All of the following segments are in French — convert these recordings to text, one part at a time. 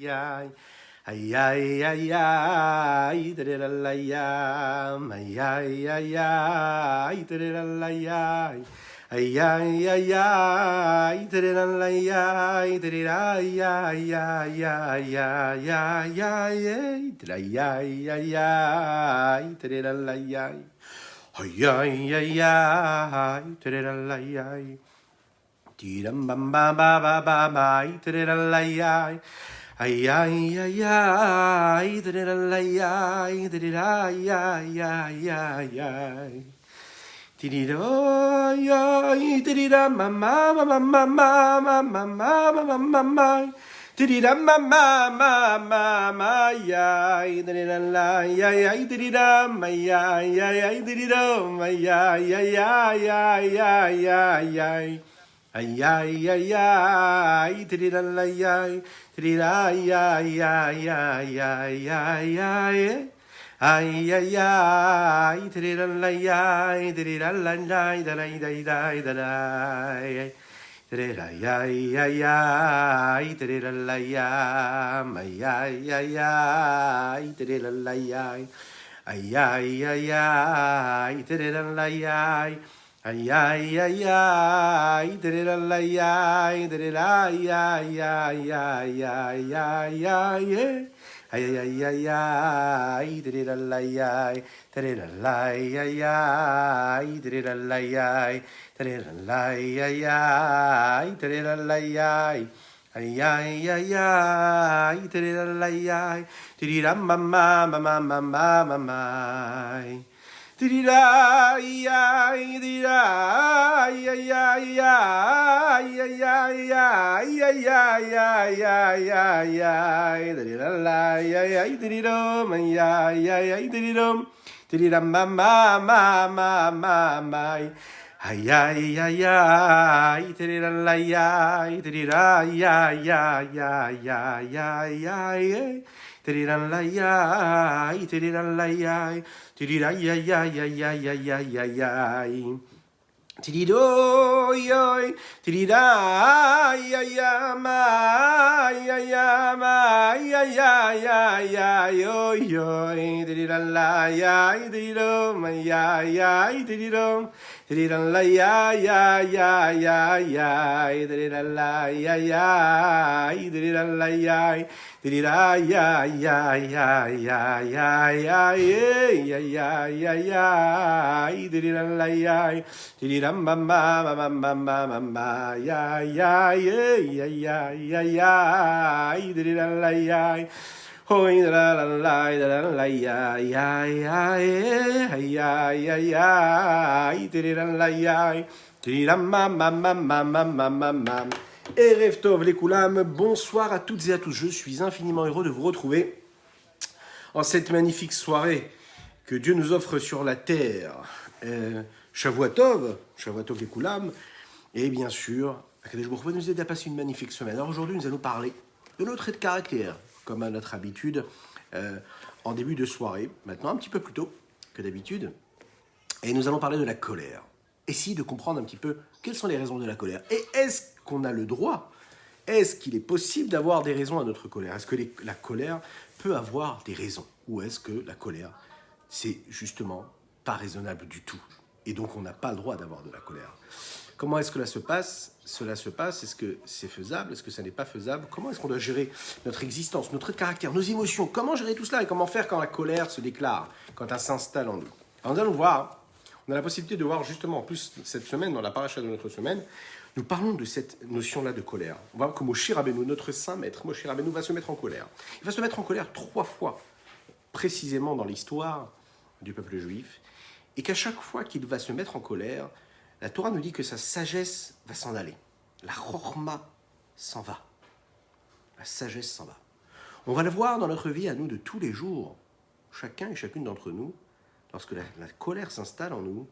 ay. Ay, ay, ay, ay, tirilalayam. Ay, ay, ay, ay, tirilalayay. Ay, ay, ay, ay, tirilalayay. Tirirayay, ay, ay, ay, ay, ay. Tirayay, ay, ay, tirilalayay. Ay, ay, ay, ay, tirilalayay. Tiram bam bam ba ba ba ba, tirilalayay. Ay, ay, ay, ay, tirilalayay, tirilayay, ay, ay, ay. Tiriray, ay, tiriram, mama, mama, mama, mama, mama, mama, tiriram, mama, mama, mama, ay, tirilalay, ay, ay, tiriram, ay, ay, ay, tiriram, ay, ay, ay, ay, ay, ay, ay, ay. Ay, ay, ay, ay, tirilalayay, tiriray, ay, ay, ay, ay, ay, ay. Ay, ay, ay, tirilalayay, tirilalayay, dalay, day, day, dalay. Tiriray, ay, ay, ay, tirilalayam, ay, ay, ay, ay, tirilalayay. Ay, ay, ay, ay, tirilalayay. Ay, ay, ay, ay, tirilalayay, tirilayay, ay, ay, ay, ay, ay, ay, ay, ay, ay, tirilalayay, tirilalayay, tirilalayay, tirilalayay, tirilalayay. Ay, ay, ay, ay, tirilalayay, tiriram, mama, mama, mama, mama. Tiriray, ay, tiriray, ay, ay, ay, ay, ay, ay, ay, ay, ay, ay, ay, ay, tirilalay, ay, ay, tirirom, ay, ay, ay, ay, tirirom, tiriram, mama, mama, mama, ay, ay, ay, ay, tirilalay, ay, tiriray, ay, ay, ay, ay, ay, ay, tirilalay, tirilalay, tiriray, ay, ay, ay, ay, ay, ay, ay, ay. Tiriroy, ay, tiriray, ay, ay, ay, ay, ay, ay, ay, ay, oy, oy, tirilalay, ay, tirirom, ay, ay, ay, tirirom, tirilalay, ay, ay, ay, ay, ay, tirilalay, ay, ay, tirilalay, ay. Tiriray, ay, ay, ay, ay, ay, ay, ay, ay, ay, ay, tirilalay, ay, tiriram, bam, bam, bam, bam, bam, bam, ay, ay, ay, ay, ay, ay, ay, tirilalay, ay. Hoy, tirilalay, tirilalay, ay, ay, ay, ay, ay, ay, tirilalay, ay, tiriram, bam, bam, bam, bam, bam, bam, bam. Erev Tov les Koulam, bonsoir à toutes et à tous. Je suis infiniment heureux de vous retrouver en cette magnifique soirée que Dieu nous offre sur la terre. Shavua Tov les Koulam, et bien sûr, Akadosh Baruch Hu va nous aider à passer une magnifique semaine. Alors aujourd'hui, nous allons parler de nos traits de caractère, comme à notre habitude, en début de soirée, maintenant un petit peu plus tôt que d'habitude, et nous allons parler de la colère. Essayer de comprendre un petit peu quelles sont les raisons de la colère. Et est-ce qu'on a le droit, est-ce qu'il est possible d'avoir des raisons à notre colère? Est-ce que la colère peut avoir des raisons? Ou est-ce que la colère, c'est justement pas raisonnable du tout? Et donc on n'a pas le droit d'avoir de la colère. Comment est-ce que cela se passe? Est-ce que c'est faisable? Est-ce que ça n'est pas faisable? Comment est-ce qu'on doit gérer notre existence, notre caractère, nos émotions? Comment gérer tout cela? Et comment faire quand la colère se déclare, quand elle s'installe en nous? Alors nous allons voir. On a la possibilité de voir justement, en plus, cette semaine, dans la paracha de notre semaine, nous parlons de cette notion-là de colère. On va voir que Moshe Rabbeinu, notre saint maître, Moshe Rabbeinu, va se mettre en colère. Il va se mettre en colère 3 fois, précisément dans l'histoire du peuple juif, et qu'à chaque fois qu'il va se mettre en colère, la Torah nous dit que sa sagesse va s'en aller. La chorma s'en va. La sagesse s'en va. On va le voir dans notre vie à nous de tous les jours, chacun et chacune d'entre nous. Lorsque la colère s'installe en nous,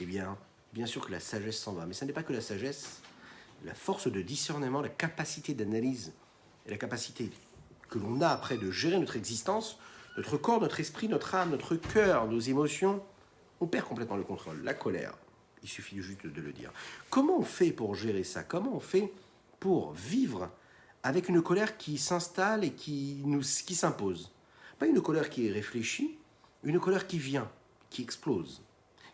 eh bien sûr que la sagesse s'en va. Mais ce n'est pas que la sagesse, la force de discernement, la capacité d'analyse et la capacité que l'on a après de gérer notre existence, notre corps, notre esprit, notre âme, notre cœur, nos émotions, on perd complètement le contrôle. La colère, il suffit juste de le dire. Comment on fait pour gérer ça? Comment on fait pour vivre avec une colère qui s'installe et qui s'impose. Pas une colère qui est réfléchie, une colère qui vient, qui explose,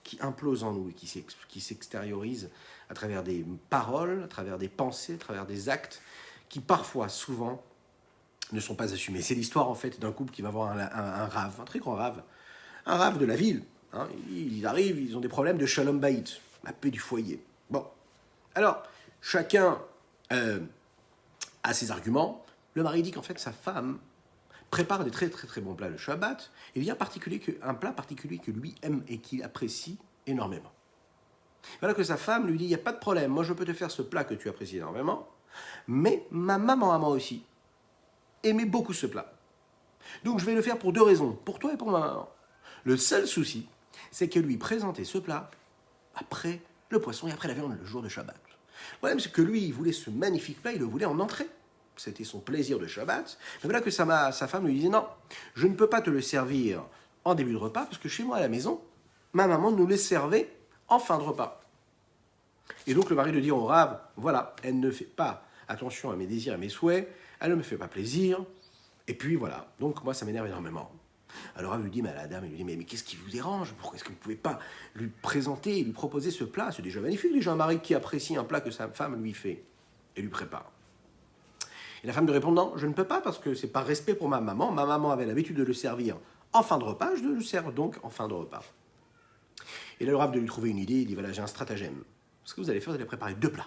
qui implose en nous et qui s'extériorise à travers des paroles, à travers des pensées, à travers des actes qui parfois, souvent, ne sont pas assumés. C'est l'histoire en fait d'un couple qui va voir un rave, un très grand rave, un rave de la ville. Hein. Ils arrivent, ils ont des problèmes de shalom bayit, la paix du foyer. Bon, alors, chacun a ses arguments. Le mari dit qu'en fait, sa femme prépare des très très très bons plats le Shabbat, et il y a un plat particulier que lui aime et qu'il apprécie énormément. Voilà que sa femme lui dit, il n'y a pas de problème, moi je peux te faire ce plat que tu apprécies énormément, mais ma maman à moi aussi aimait beaucoup ce plat. Donc je vais le faire pour deux raisons, pour toi et pour ma maman. Le seul souci, c'est que lui présenter ce plat après le poisson et après la viande le jour de Shabbat. Le problème, c'est que lui, il voulait ce magnifique plat, il le voulait en entrée. C'était son plaisir de Shabbat. Mais voilà que sa femme lui disait, non, je ne peux pas te le servir en début de repas, parce que chez moi à la maison, ma maman nous le servait en fin de repas. Et donc le mari lui dit au rave, voilà, elle ne fait pas attention à mes désirs, à mes souhaits, elle ne me fait pas plaisir, et puis voilà, donc moi ça m'énerve énormément. Alors Rav lui dit, mais à la dame, il lui dit, mais qu'est-ce qui vous dérange? Pourquoi est-ce que vous ne pouvez pas lui présenter, lui proposer ce plat? C'est déjà magnifique, déjà un mari qui apprécie un plat que sa femme lui fait et lui prépare. Et la femme lui répond, non, je ne peux pas parce que c'est par respect pour ma maman. Ma maman avait l'habitude de le servir en fin de repas, je le sers donc en fin de repas. Et là, le Rav de lui trouver une idée, il dit, voilà, j'ai un stratagème. Ce que vous allez faire, vous allez préparer deux plats.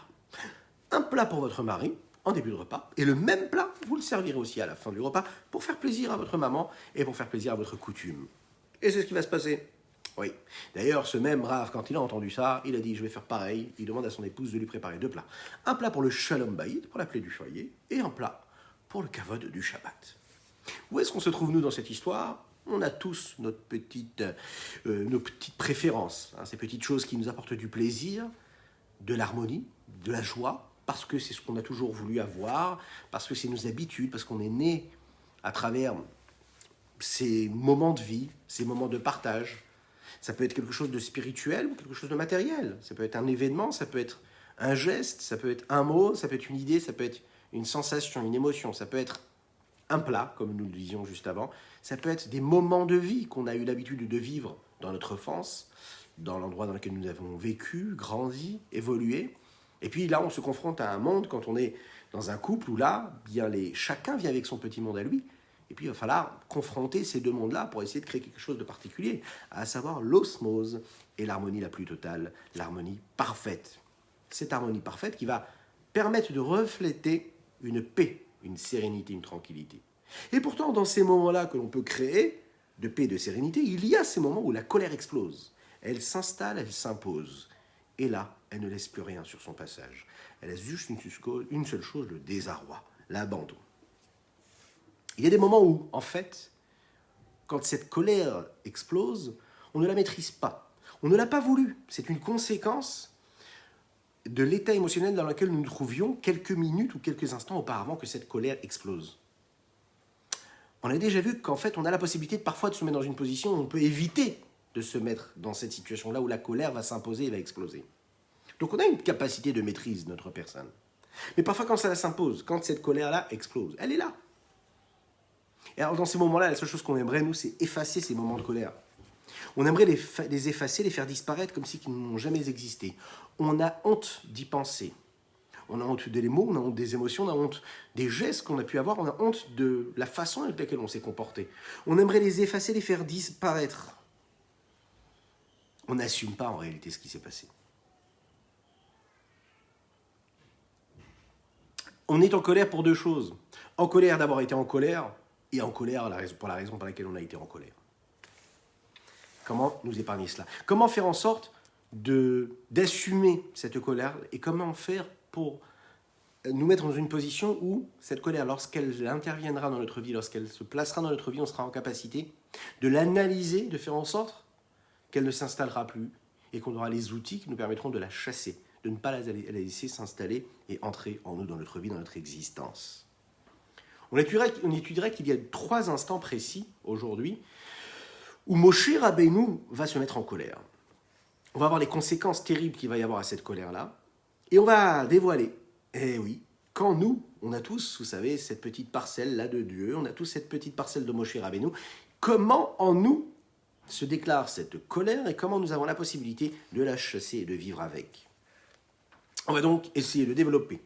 Un plat pour votre mari, en début de repas, et le même plat, vous le servirez aussi à la fin du repas, pour faire plaisir à votre maman et pour faire plaisir à votre coutume. Et c'est ce qui va se passer. Oui. D'ailleurs, ce même Rav, quand il a entendu ça, il a dit, je vais faire pareil. Il demande à son épouse de lui préparer deux plats. Un plat pour le shalom bayit, pour la plaie du foyer, et un plat pour le kavod du Shabbat. Où est-ce qu'on se trouve, nous, dans cette histoire? On a tous nos petites préférences, hein, ces petites choses qui nous apportent du plaisir, de l'harmonie, de la joie, parce que c'est ce qu'on a toujours voulu avoir, parce que c'est nos habitudes, parce qu'on est né à travers ces moments de vie, ces moments de partage. Ça peut être quelque chose de spirituel ou quelque chose de matériel. Ça peut être un événement, ça peut être un geste, ça peut être un mot, ça peut être une idée, ça peut être une sensation, une émotion, ça peut être un plat, comme nous le disions juste avant. Ça peut être des moments de vie qu'on a eu l'habitude de vivre dans notre enfance, dans l'endroit dans lequel nous avons vécu, grandi, évolué. Et puis là, on se confronte à un monde quand on est dans un couple où là, bien chacun vient avec son petit monde à lui. Et puis il va falloir confronter ces deux mondes-là pour essayer de créer quelque chose de particulier, à savoir l'osmose et l'harmonie la plus totale, l'harmonie parfaite. Cette harmonie parfaite qui va permettre de refléter une paix, une sérénité, une tranquillité. Et pourtant, dans ces moments-là que l'on peut créer, de paix et de sérénité, il y a ces moments où la colère explose. Elle s'installe, elle s'impose. Et là, elle ne laisse plus rien sur son passage. Elle laisse juste une seule chose, le désarroi, l'abandon. Il y a des moments où, en fait, quand cette colère explose, on ne la maîtrise pas. On ne l'a pas voulu. C'est une conséquence de l'état émotionnel dans lequel nous nous trouvions quelques minutes ou quelques instants auparavant que cette colère explose. On a déjà vu qu'en fait, on a la possibilité parfois de se mettre dans une position où on peut éviter de se mettre dans cette situation-là où la colère va s'imposer et va exploser. Donc on a une capacité de maîtrise de notre personne. Mais parfois quand ça s'impose, quand cette colère-là explose, elle est là. Et alors dans ces moments-là, la seule chose qu'on aimerait, nous, c'est effacer ces moments de colère. On aimerait les effacer, les faire disparaître comme si ils n'ont jamais existé. On a honte d'y penser. On a honte des mots, on a honte des émotions, on a honte des gestes qu'on a pu avoir, on a honte de la façon avec laquelle on s'est comporté. On aimerait les effacer, les faire disparaître. On n'assume pas en réalité ce qui s'est passé. On est en colère pour deux choses. En colère d'avoir été en colère, et en colère pour la raison pour laquelle on a été en colère. Comment nous épargner cela? Comment faire en sorte d'assumer cette colère et comment faire pour nous mettre dans une position où cette colère, lorsqu'elle interviendra dans notre vie, lorsqu'elle se placera dans notre vie, on sera en capacité de l'analyser, de faire en sorte qu'elle ne s'installera plus et qu'on aura les outils qui nous permettront de la chasser, de ne pas la laisser s'installer et entrer en nous, dans notre vie, dans notre existence. On étudierait qu'il y a 3 instants précis aujourd'hui où Moshe Rabbeinu va se mettre en colère. On va voir les conséquences terribles qu'il va y avoir à cette colère-là et on va dévoiler, eh oui, quand nous, On a tous, vous savez, cette petite parcelle-là de Dieu, on a tous cette petite parcelle de Moshe Rabbeinu. Comment en nous se déclare cette colère et comment nous avons la possibilité de la chasser et de vivre avec? On va donc essayer de développer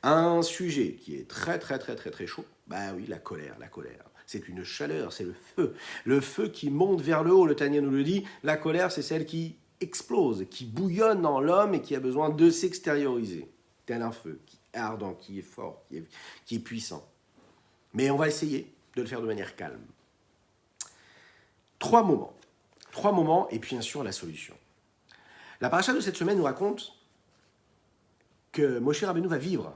un sujet qui est très très très très très chaud. Bah oui, la colère, la colère. C'est une chaleur, c'est le feu. Le feu qui monte vers le haut, le Tanya nous le dit. La colère, c'est celle qui explose, qui bouillonne en l'homme et qui a besoin de s'extérioriser. Tel un feu qui est ardent, qui est fort, qui est puissant. Mais on va essayer de le faire de manière calme. Trois moments et puis bien sûr la solution. La paracha de cette semaine nous raconte que Moshe Rabbeinu va vivre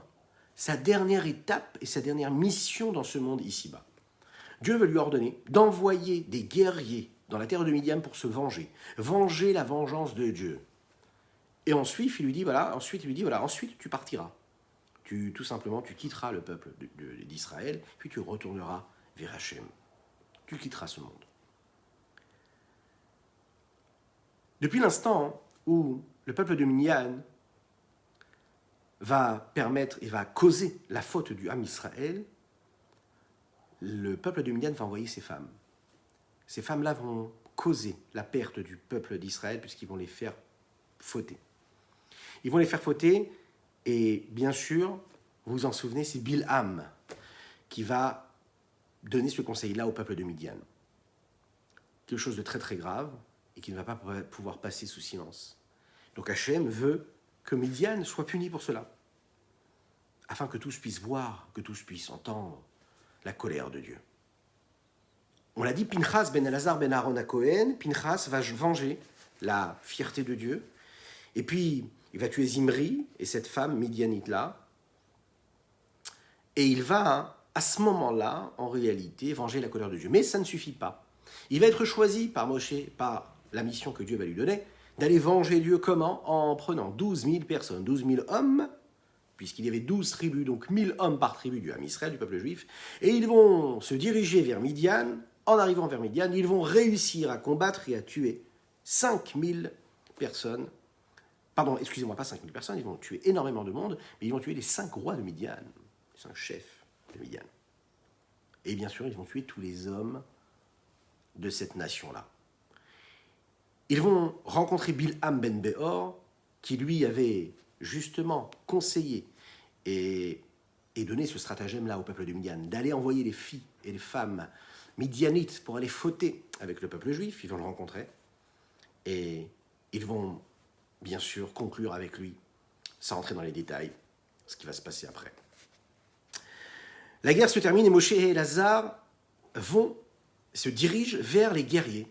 sa dernière étape et sa dernière mission dans ce monde ici-bas. Dieu veut lui ordonner d'envoyer des guerriers dans la terre de Midian pour se venger la vengeance de Dieu. Et ensuite, il lui dit, ensuite tu partiras. Tout simplement, tu quitteras le peuple d'Israël, puis tu retourneras vers Hachem. Tu quitteras ce monde. Depuis l'instant où le peuple de Midian va permettre et va causer la faute du Ham Israël, le peuple de Midian va envoyer ses femmes. Ces femmes-là vont causer la perte du peuple d'Israël puisqu'ils vont les faire fauter. Ils vont les faire fauter et bien sûr, vous vous en souvenez, c'est Bilham qui va donner ce conseil-là au peuple de Midian. Quelque chose de très très grave et qui ne va pas pouvoir passer sous silence. Donc Hachem veut que Midian soit puni pour cela, afin que tous puissent voir, que tous puissent entendre la colère de Dieu. On l'a dit, Pinchas ben Elazar ben Aaron à Cohen, Pinchas va venger la fierté de Dieu, et puis il va tuer Zimri et cette femme midianite-là, et il va, à ce moment-là, en réalité, venger la colère de Dieu. Mais ça ne suffit pas. Il va être choisi par Moshe, par la mission que Dieu va lui donner, d'aller venger Dieu comment? En prenant 12 000 personnes, 12 000 hommes, puisqu'il y avait 12 tribus, donc 1000 hommes par tribu du Ham Israël, du peuple juif, et ils vont se diriger vers Midian. En arrivant vers Midian, ils vont réussir à combattre et à tuer 5000 personnes. Pardon, excusez-moi, pas 5000 personnes, ils vont tuer énormément de monde, mais ils vont tuer les 5 rois de Midian, les 5 chefs de Midian. Et bien sûr, ils vont tuer tous les hommes de cette nation-là. Ils vont rencontrer Bilham ben Beor, qui lui avait justement conseillé et donné ce stratagème-là au peuple de Midian, d'aller envoyer les filles et les femmes midianites pour aller fauter avec le peuple juif. Ils vont le rencontrer et ils vont bien sûr conclure avec lui, sans rentrer dans les détails, ce qui va se passer après. La guerre se termine et Moshe et Elazar se dirigent vers les guerriers.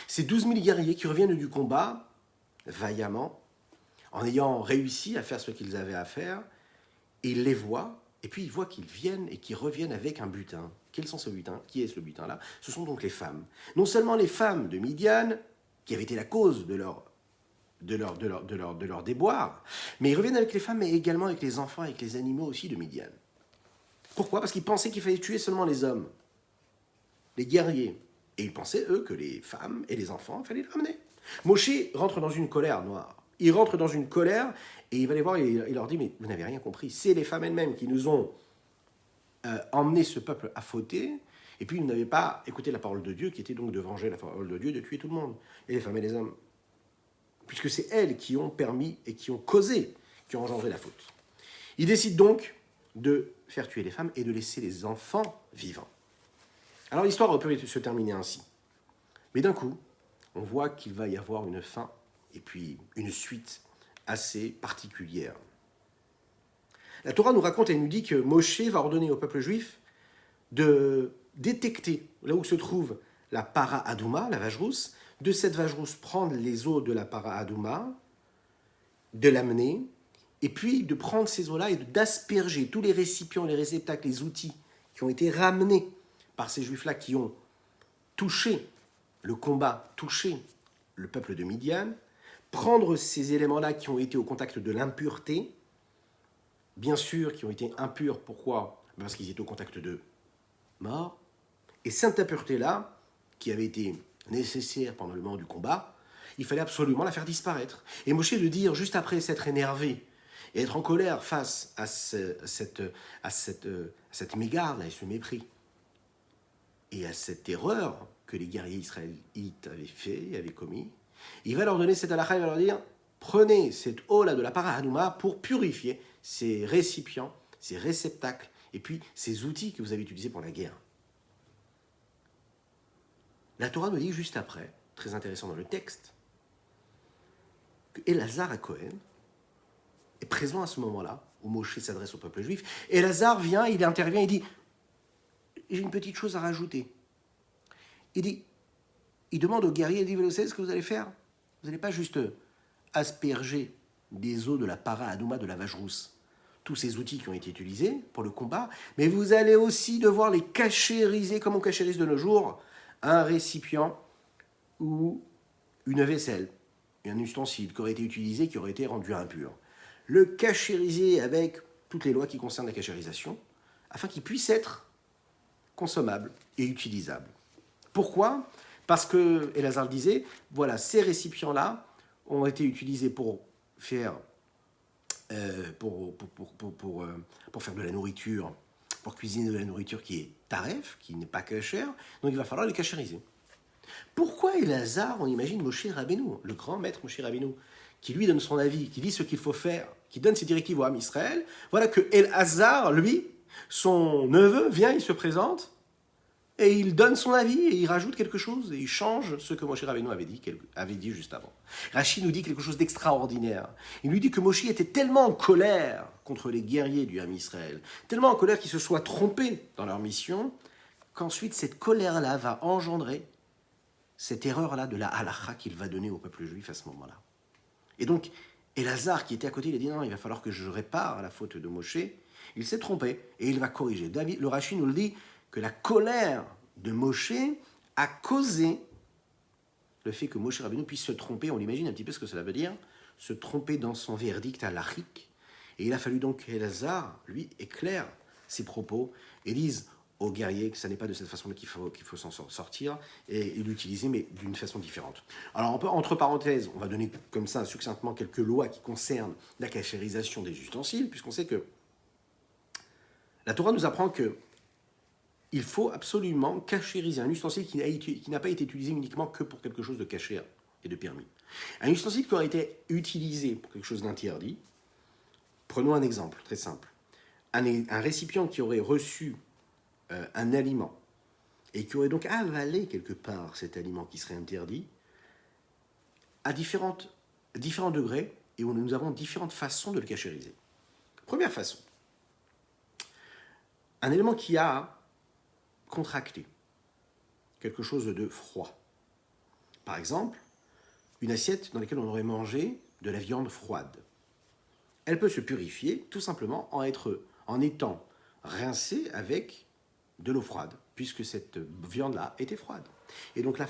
Ces 12 000 guerriers qui reviennent du combat vaillamment, en ayant réussi à faire ce qu'ils avaient à faire, et ils les voient, et puis ils voient qu'ils viennent et qu'ils reviennent avec un butin. Quels sont ces butins? Qui est ce butin-là? Ce sont donc les femmes. Non seulement les femmes de Midian, qui avaient été la cause de leur déboire, mais ils reviennent avec les femmes, mais également avec les enfants, avec les animaux aussi de Midian. Pourquoi? Parce qu'ils pensaient qu'il fallait tuer seulement les hommes, les guerriers. Et ils pensaient, eux, que les femmes et les enfants, il fallait les ramener. Moshe rentre dans une colère noire. Il rentre dans une colère et il va les voir et il leur dit, mais vous n'avez rien compris. C'est les femmes elles-mêmes qui nous ont emmené ce peuple à fauter. Et puis, ils n'avaient pas écouté la parole de Dieu, qui était donc de venger la parole de Dieu, de tuer tout le monde. Et les femmes et les hommes. Puisque c'est elles qui ont permis et qui ont causé, qui ont engendré la faute. Ils décident donc de faire tuer les femmes et de laisser les enfants vivants. Alors l'histoire aurait pu se terminer ainsi. Mais d'un coup, on voit qu'il va y avoir une fin et puis une suite assez particulière. La Torah nous raconte et nous dit que Moshe va ordonner au peuple juif de détecter là où se trouve la para adouma, la vache rousse, de cette vache rousse prendre les eaux de la para adouma, de l'amener, et puis de prendre ces eaux-là et d'asperger tous les récipients, les réceptacles, les outils qui ont été ramenés par ces juifs-là qui ont touché le combat, touché le peuple de Midian, prendre ces éléments-là qui ont été au contact de l'impureté, bien sûr qui ont été impurs, pourquoi? Parce qu'ils étaient au contact de mort, et cette impureté-là, qui avait été nécessaire pendant le moment du combat, il fallait absolument la faire disparaître. Et Moshe de dire, juste après s'être énervé, et être en colère face à cette mégarde et ce mépris, et à cette erreur que les guerriers israélites avaient commis, il va leur donner cette halakha, il va leur dire, prenez cette eau-là de la para Hanouma pour purifier ces récipients, ces réceptacles, et puis ces outils que vous avez utilisés pour la guerre. La Torah nous dit juste après, très intéressant dans le texte, que Elazar à Cohen est présent à ce moment-là, où Moshe s'adresse au peuple juif. Elazar vient, il intervient, il dit, j'ai une petite chose à rajouter. Il demande aux guerriers, il dit, vous savez ce que vous allez faire? Vous n'allez pas juste asperger des eaux de la para Hanouma, de la vache rousse, tous ces outils qui ont été utilisés pour le combat, mais vous allez aussi devoir les cachériser, comme on cachérise de nos jours, un récipient ou une vaisselle, un ustensile qui aurait été utilisé, qui aurait été rendu impur. Le cachériser avec toutes les lois qui concernent la cachérisation, afin qu'il puisse être consommable et utilisable. Pourquoi? Parce que Elazar disait, voilà, ces récipients-là ont été utilisés pour faire, pour faire de la nourriture, pour cuisiner de la nourriture qui est taref, qui n'est pas cachère, donc il va falloir les cachériser. Pourquoi Elazar, on imagine Moshe Rabbeinu, le grand maître Moshe Rabbeinu, qui lui donne son avis, qui dit ce qu'il faut faire, qui donne ses directives au Ham Israël, voilà que Elazar, lui, son neveu, vient, il se présente, et il donne son avis, et il rajoute quelque chose, et il change ce que Moshe Rabbeinu avait dit juste avant. Rachid nous dit quelque chose d'extraordinaire. Il lui dit que Moshe était tellement en colère contre les guerriers du Ham Israël, tellement en colère qu'ils se soient trompés dans leur mission, qu'ensuite cette colère-là va engendrer cette erreur-là de la halakha qu'il va donner au peuple juif à ce moment-là. Et donc, Elazar, qui était à côté, il a dit non, il va falloir que je répare la faute de Moshe. Il s'est trompé et il va corriger. Le Rashi nous le dit que la colère de Moshe a causé le fait que Moshe Rabbeinu puisse se tromper. On l'imagine un petit peu ce que cela veut dire, se tromper dans son verdict halachique. Et il a fallu donc qu'Elazar, lui, éclaire ses propos et dise aux guerriers que ce n'est pas de cette façon-là qu'il faut s'en sortir et l'utiliser, mais d'une façon différente. Alors, entre parenthèses, on va donner comme ça succinctement quelques lois qui concernent la cachérisation des ustensiles, puisqu'on sait que la Torah nous apprend que il faut absolument cachériser un ustensile qui n'a pas été utilisé uniquement que pour quelque chose de caché et de permis. Un ustensile qui aurait été utilisé pour quelque chose d'interdit, prenons un exemple très simple. Un récipient qui aurait reçu un aliment et qui aurait donc avalé quelque part cet aliment qui serait interdit, à différents degrés, et où nous avons différentes façons de le cachériser. Première façon, un élément qui a contracté, quelque chose de froid. Par exemple, une assiette dans laquelle on aurait mangé de la viande froide. Elle peut se purifier tout simplement en étant rincée avec de l'eau froide, puisque cette viande-là était froide. Et donc la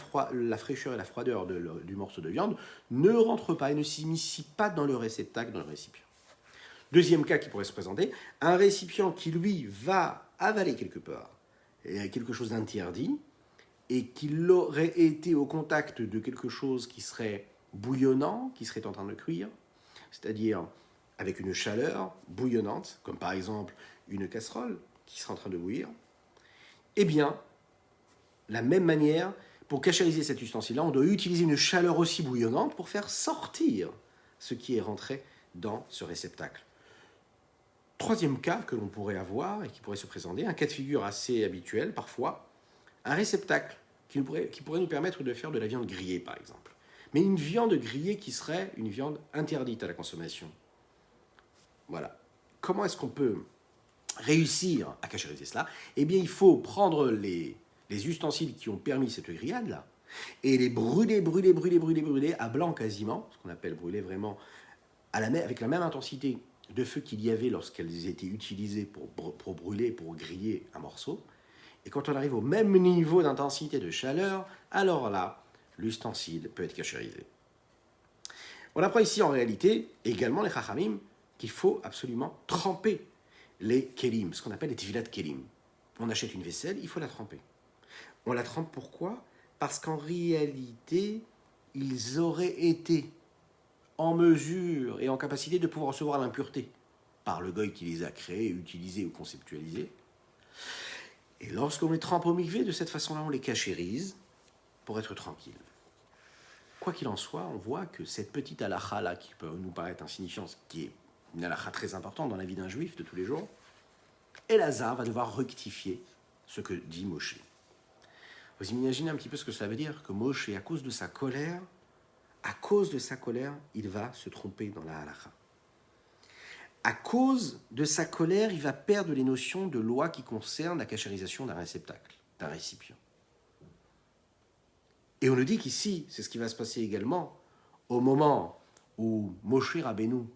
fraîcheur et la froideur du morceau de viande ne rentrent pas et ne s'immiscent pas dans le réceptacle, dans le récipient. Deuxième cas qui pourrait se présenter, un récipient qui, lui, va avaler quelque part quelque chose d'interdit et qu'il aurait été au contact de quelque chose qui serait bouillonnant, qui serait en train de cuire, c'est-à-dire avec une chaleur bouillonnante, comme par exemple une casserole qui serait en train de bouillir, eh bien, la même manière, pour cachériser cet ustensile-là, on doit utiliser une chaleur aussi bouillonnante pour faire sortir ce qui est rentré dans ce réceptacle. Troisième cas que l'on pourrait avoir et qui pourrait se présenter, un cas de figure assez habituel parfois, un réceptacle qui pourrait nous permettre de faire de la viande grillée par exemple. Mais une viande grillée qui serait une viande interdite à la consommation. Voilà. Comment est-ce qu'on peut réussir à cachériser cela? Eh bien, il faut prendre les ustensiles qui ont permis cette grillade-là et les brûler à blanc quasiment, ce qu'on appelle brûler vraiment avec la même intensité de feu qu'il y avait lorsqu'elles étaient utilisées pour brûler, pour griller un morceau. Et quand on arrive au même niveau d'intensité de chaleur, alors là, l'ustensile peut être cachérisé. On apprend ici en réalité, également les chachamim, qu'il faut absolument tremper les kelim, ce qu'on appelle les tevilat kelim. On achète une vaisselle, il faut la tremper. On la trempe pourquoi? Parce qu'en réalité, ils auraient été en mesure et en capacité de pouvoir recevoir l'impureté par le goy qui les a créés, utilisés ou conceptualisés. Et lorsqu'on les trempe au mikvé, de cette façon-là, on les cachérise pour être tranquille. Quoi qu'il en soit, on voit que cette petite halakha là, qui peut nous paraître insignifiante, qui est une halakha très importante dans la vie d'un juif de tous les jours, Elazar va devoir rectifier ce que dit Moshe. Vous imaginez un petit peu ce que cela veut dire, que Moshe, à cause de sa colère, il va se tromper dans la halakha. À cause de sa colère, il va perdre les notions de loi qui concernent la cachérisation d'un réceptacle, d'un récipient. Et on nous dit qu'ici, c'est ce qui va se passer également au moment où Moshe Rabbeinu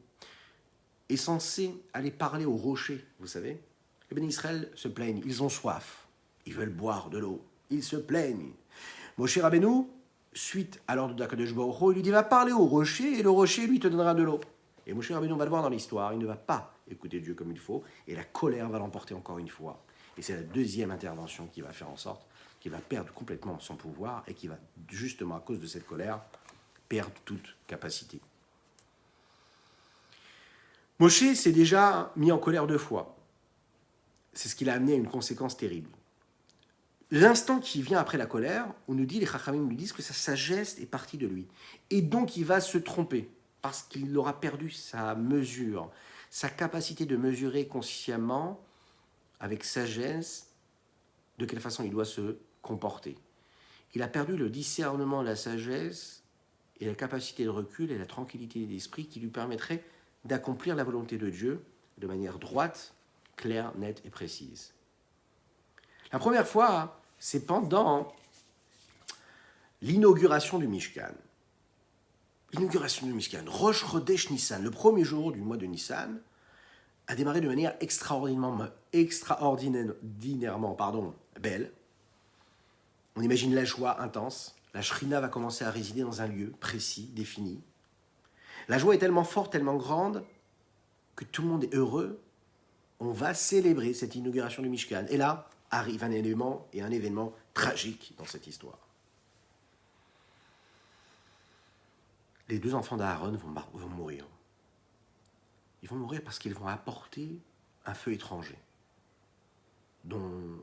est censé aller parler au rocher, vous savez. Les bénis Israël se plaignent, ils ont soif, ils veulent boire de l'eau, ils se plaignent. Moshe Rabbeinu, suite à l'ordre d'Akadosh Baruch Hu, il lui dit va parler au rocher et le rocher lui te donnera de l'eau. Et Moshe Rabbeinu, on va le voir dans l'histoire, il ne va pas écouter Dieu comme il faut et la colère va l'emporter encore une fois. Et c'est la deuxième intervention qui va faire en sorte qu'il va perdre complètement son pouvoir et qui va, justement à cause de cette colère, perdre toute capacité. Moshe s'est déjà mis en colère 2 fois. C'est ce qui l'a amené à une conséquence terrible. L'instant qui vient après la colère, on nous dit, les Chachamim nous disent que sa sagesse est partie de lui. Et donc il va se tromper, parce qu'il aura perdu sa mesure, sa capacité de mesurer consciemment, avec sagesse, de quelle façon il doit se comporter. Il a perdu le discernement, la sagesse, et la capacité de recul et la tranquillité d'esprit qui lui permettrait d'accomplir la volonté de Dieu de manière droite, claire, nette et précise. La première fois, c'est pendant l'inauguration du Mishkan. L'inauguration du Mishkan, Rosh Chodesh Nissan, le premier jour du mois de Nissan, a démarré de manière extraordinairement belle. On imagine la joie intense. La Shrina va commencer à résider dans un lieu précis, défini. La joie est tellement forte, tellement grande, que tout le monde est heureux. On va célébrer cette inauguration du Mishkan. Et là, arrive un événement tragique dans cette histoire. Les 2 enfants d'Aaron vont mourir. Ils vont mourir parce qu'ils vont apporter un feu étranger, dont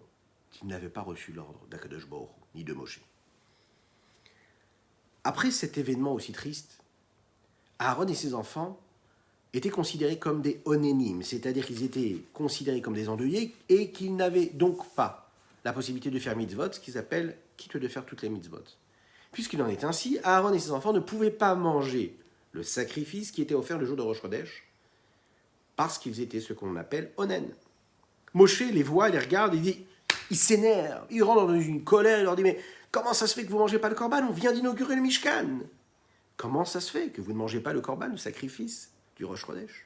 ils n'avaient pas reçu l'ordre d'Akadosh Baruch Hu, ni de Moshe. Après cet événement aussi triste, Aaron et ses enfants étaient considérés comme des onénim, c'est-à-dire qu'ils étaient considérés comme des endeuillés et qu'ils n'avaient donc pas la possibilité de faire mitzvot, ce qu'ils appellent quitte de faire toutes les mitzvot. Puisqu'il en est ainsi, Aaron et ses enfants ne pouvaient pas manger le sacrifice qui était offert le jour de Rosh Chodesh, parce qu'ils étaient ce qu'on appelle onen. Moshe les voit, les regarde, il s'énerve, il rentre dans une colère, il leur dit « Mais comment ça se fait que vous ne mangez pas le korban? On vient d'inaugurer le Mishkan. Comment ça se fait que vous ne mangez pas le korban, le sacrifice du Rosh Chodesh ?»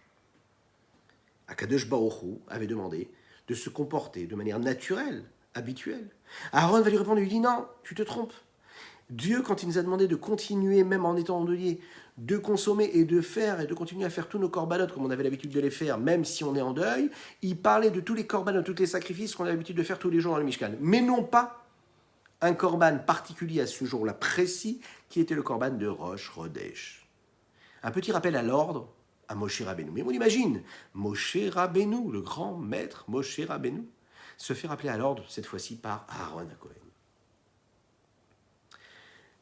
Akadosh Baruch Hu avait demandé de se comporter de manière naturelle, habituelle. Aaron va lui répondre, il lui dit « Non, tu te trompes. Dieu, quand il nous a demandé de continuer, même en étant endeuillé, de consommer et de continuer à faire tous nos corbanotes comme on avait l'habitude de les faire, même si on est en deuil, il parlait de tous les corbanotes, tous les sacrifices qu'on a l'habitude de faire tous les jours dans le Mishkan. Mais non pas un korban particulier à ce jour-là précis, qui était le korban de Rosh Chodesh. Un petit rappel à l'ordre à Moshe Rabbeinu. Mais on imagine, Moshe Rabbeinu, le grand maître Moshe Rabbeinu, se fait rappeler à l'ordre, cette fois-ci par Aaron HaKohen.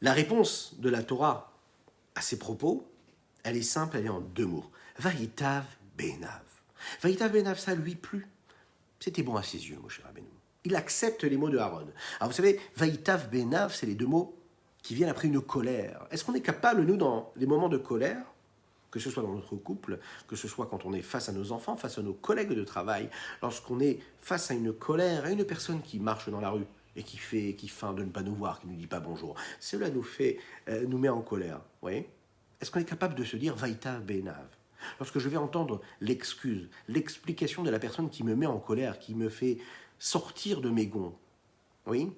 La réponse de la Torah à ces propos, elle est simple, elle est en 2 mots. Vayitav benav. Vayitav benav, ça lui plut. C'était bon à ses yeux, Moshe Rabbeinu. Il accepte les mots de Aaron. Alors vous savez, Vayitav benav, c'est les 2 mots qui viennent après une colère. Est-ce qu'on est capable, nous, dans les moments de colère, que ce soit dans notre couple, que ce soit quand on est face à nos enfants, face à nos collègues de travail, lorsqu'on est face à une colère, à une personne qui marche dans la rue, et qui feint de ne pas nous voir, qui ne nous dit pas bonjour. Cela nous met en colère. Vous voyez ? Est-ce qu'on est capable de se dire « Vaïta benav » lorsque je vais entendre l'excuse, l'explication de la personne qui me met en colère, qui me fait sortir de mes gonds. Oui ?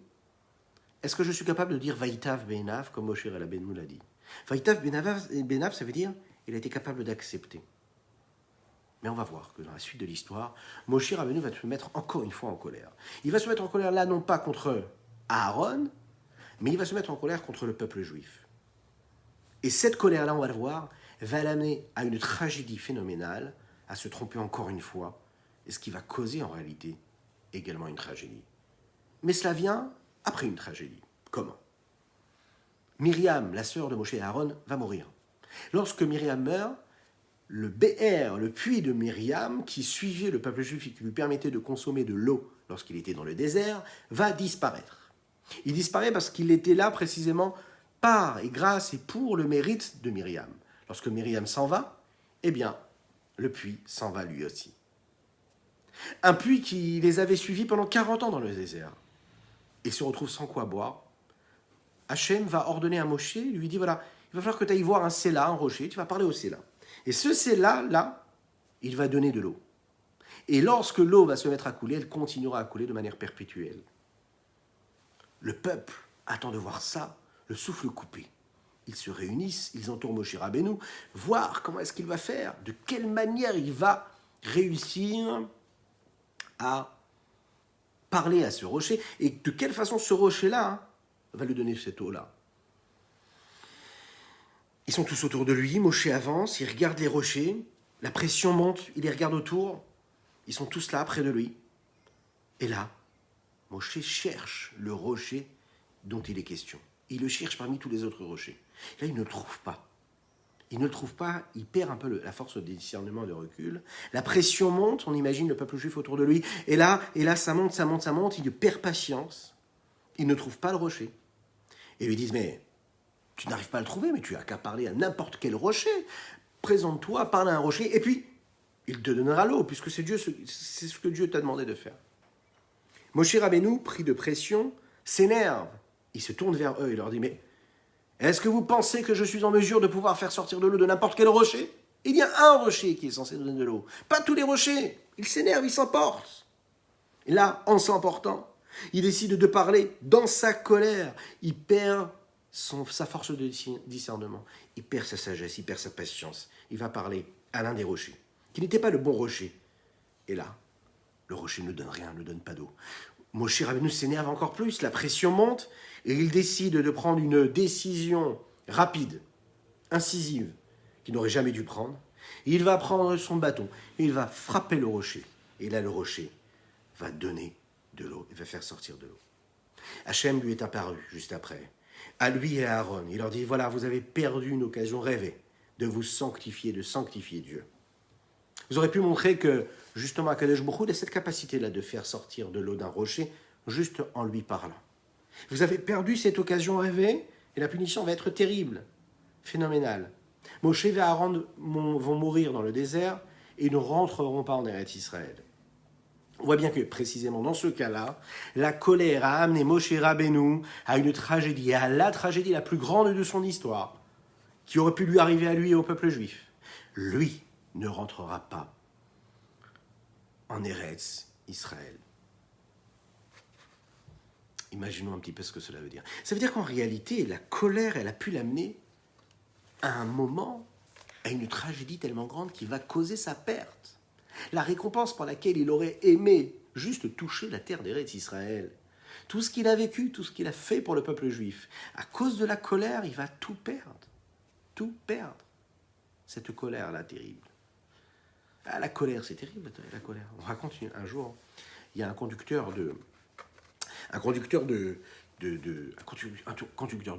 Est-ce que je suis capable de dire « Vaïta benav » comme Moshe Rabbeinu l'a dit ? Vaïta benav, ça veut dire il a été capable d'accepter. Mais on va voir que dans la suite de l'histoire, Moshe Rabbeinu va se mettre encore une fois en colère. Il va se mettre en colère là, non pas contre Aaron, mais il va se mettre en colère contre le peuple juif. Et cette colère-là, on va le voir, va l'amener à une tragédie phénoménale, à se tromper encore une fois, et ce qui va causer en réalité également une tragédie. Mais cela vient après une tragédie. Comment ? Myriam, la sœur de Moshe et Aaron, va mourir. Lorsque Myriam meurt, le Bé'er, le puits de Myriam, qui suivait le peuple juif et qui lui permettait de consommer de l'eau lorsqu'il était dans le désert, va disparaître. Il disparaît parce qu'il était là précisément par et grâce et pour le mérite de Myriam. Lorsque Myriam s'en va, eh bien, le puits s'en va lui aussi. Un puits qui les avait suivis pendant 40 ans dans le désert. Et se retrouve sans quoi boire. Hachem va ordonner à Moshe, lui dit, voilà, il va falloir que tu ailles voir un Séla, un rocher, tu vas parler au Séla. Et ce Séla, là, il va donner de l'eau. Et lorsque l'eau va se mettre à couler, elle continuera à couler de manière perpétuelle. Le peuple attend de voir ça, le souffle coupé. Ils se réunissent, ils entourent Moshe Rabbeinu, voir comment est-ce qu'il va faire, de quelle manière il va réussir à parler à ce rocher, et de quelle façon ce rocher-là va lui donner cette eau-là. Ils sont tous autour de lui, Moshe avance, il regarde les rochers, la pression monte, il les regarde autour, ils sont tous là, près de lui. Et là, Moshe cherche le rocher dont il est question. Il le cherche parmi tous les autres rochers. Là, il ne le trouve pas. Il ne le trouve pas, il perd un peu la force de discernement et de recul. La pression monte, on imagine le peuple juif autour de lui. Et là, ça monte, il perd patience. Il ne trouve pas le rocher. Et lui disent, mais tu n'arrives pas à le trouver, mais tu n'as qu'à parler à n'importe quel rocher. Présente-toi, parle à un rocher, et puis il te donnera l'eau, puisque c'est ce que Dieu t'a demandé de faire. Moshe Rabbeinu, pris de pression, s'énerve. Il se tourne vers eux et leur dit, mais est-ce que vous pensez que je suis en mesure de pouvoir faire sortir de l'eau de n'importe quel rocher ? Il y a un rocher qui est censé donner de l'eau, pas tous les rochers. Il s'énerve, il s'emporte. Et là, en s'emportant, il décide de parler dans sa colère. Il perd sa force de discernement. Il perd sa sagesse, il perd sa patience. Il va parler à l'un des rochers, qui n'était pas le bon rocher. Et là, le rocher ne donne rien, ne donne pas d'eau. Moshe Rabbeinu s'énerve encore plus, la pression monte, et il décide de prendre une décision rapide, incisive, qu'il n'aurait jamais dû prendre. Il va prendre son bâton, et il va frapper le rocher. Et là, le rocher va donner de l'eau, il va faire sortir de l'eau. Hachem lui est apparu juste après, à lui et à Aaron. Il leur dit, voilà, vous avez perdu une occasion rêvée de vous sanctifier, de sanctifier Dieu. Vous aurez pu montrer que, justement, Akadosh Baruch Hu a cette capacité-là de faire sortir de l'eau d'un rocher, juste en lui parlant. Vous avez perdu cette occasion rêvée, et la punition va être terrible, phénoménale. Moshe et Aaron vont mourir dans le désert, et ils ne rentreront pas en Eretz Israël. On voit bien que, précisément dans ce cas-là, la colère a amené Moshe Rabbeinu à une tragédie, à la tragédie la plus grande de son histoire, qui aurait pu lui arriver à lui et au peuple juif. Lui ne rentrera pas en Eretz Israël. Imaginons un petit peu ce que cela veut dire. Ça veut dire qu'en réalité, la colère, elle a pu l'amener à un moment, à une tragédie tellement grande qui va causer sa perte. La récompense pour laquelle il aurait aimé juste toucher la terre d'Eretz Israël. Tout ce qu'il a vécu, tout ce qu'il a fait pour le peuple juif. À cause de la colère, il va tout perdre. Tout perdre. Cette colère-là terrible. Ah, la colère, c'est terrible, la colère. On raconte un jour, il y a un conducteur de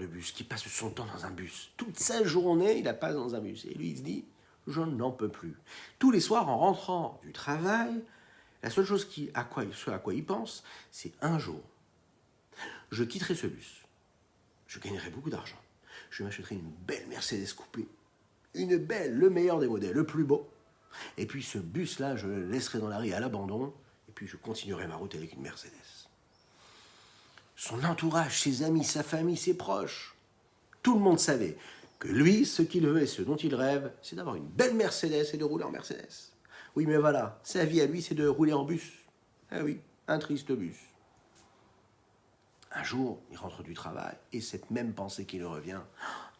bus qui passe son temps dans un bus. Toute sa journée, il la passe dans un bus. Et lui, il se dit, je n'en peux plus. Tous les soirs, en rentrant du travail, la seule chose à quoi il pense, c'est un jour, je quitterai ce bus. Je gagnerai beaucoup d'argent. Je m'achèterai une belle Mercedes coupée. Une belle, le meilleur des modèles, le plus beau. Et puis ce bus-là, je le laisserai dans la rue à l'abandon. Et puis je continuerai ma route avec une Mercedes. Son entourage, ses amis, sa famille, ses proches, tout le monde savait que lui, ce qu'il veut et ce dont il rêve, c'est d'avoir une belle Mercedes et de rouler en Mercedes. Oui, mais voilà, sa vie à lui, c'est de rouler en bus. Ah oui, un triste bus. Un jour, il rentre du travail et cette même pensée qui lui revient,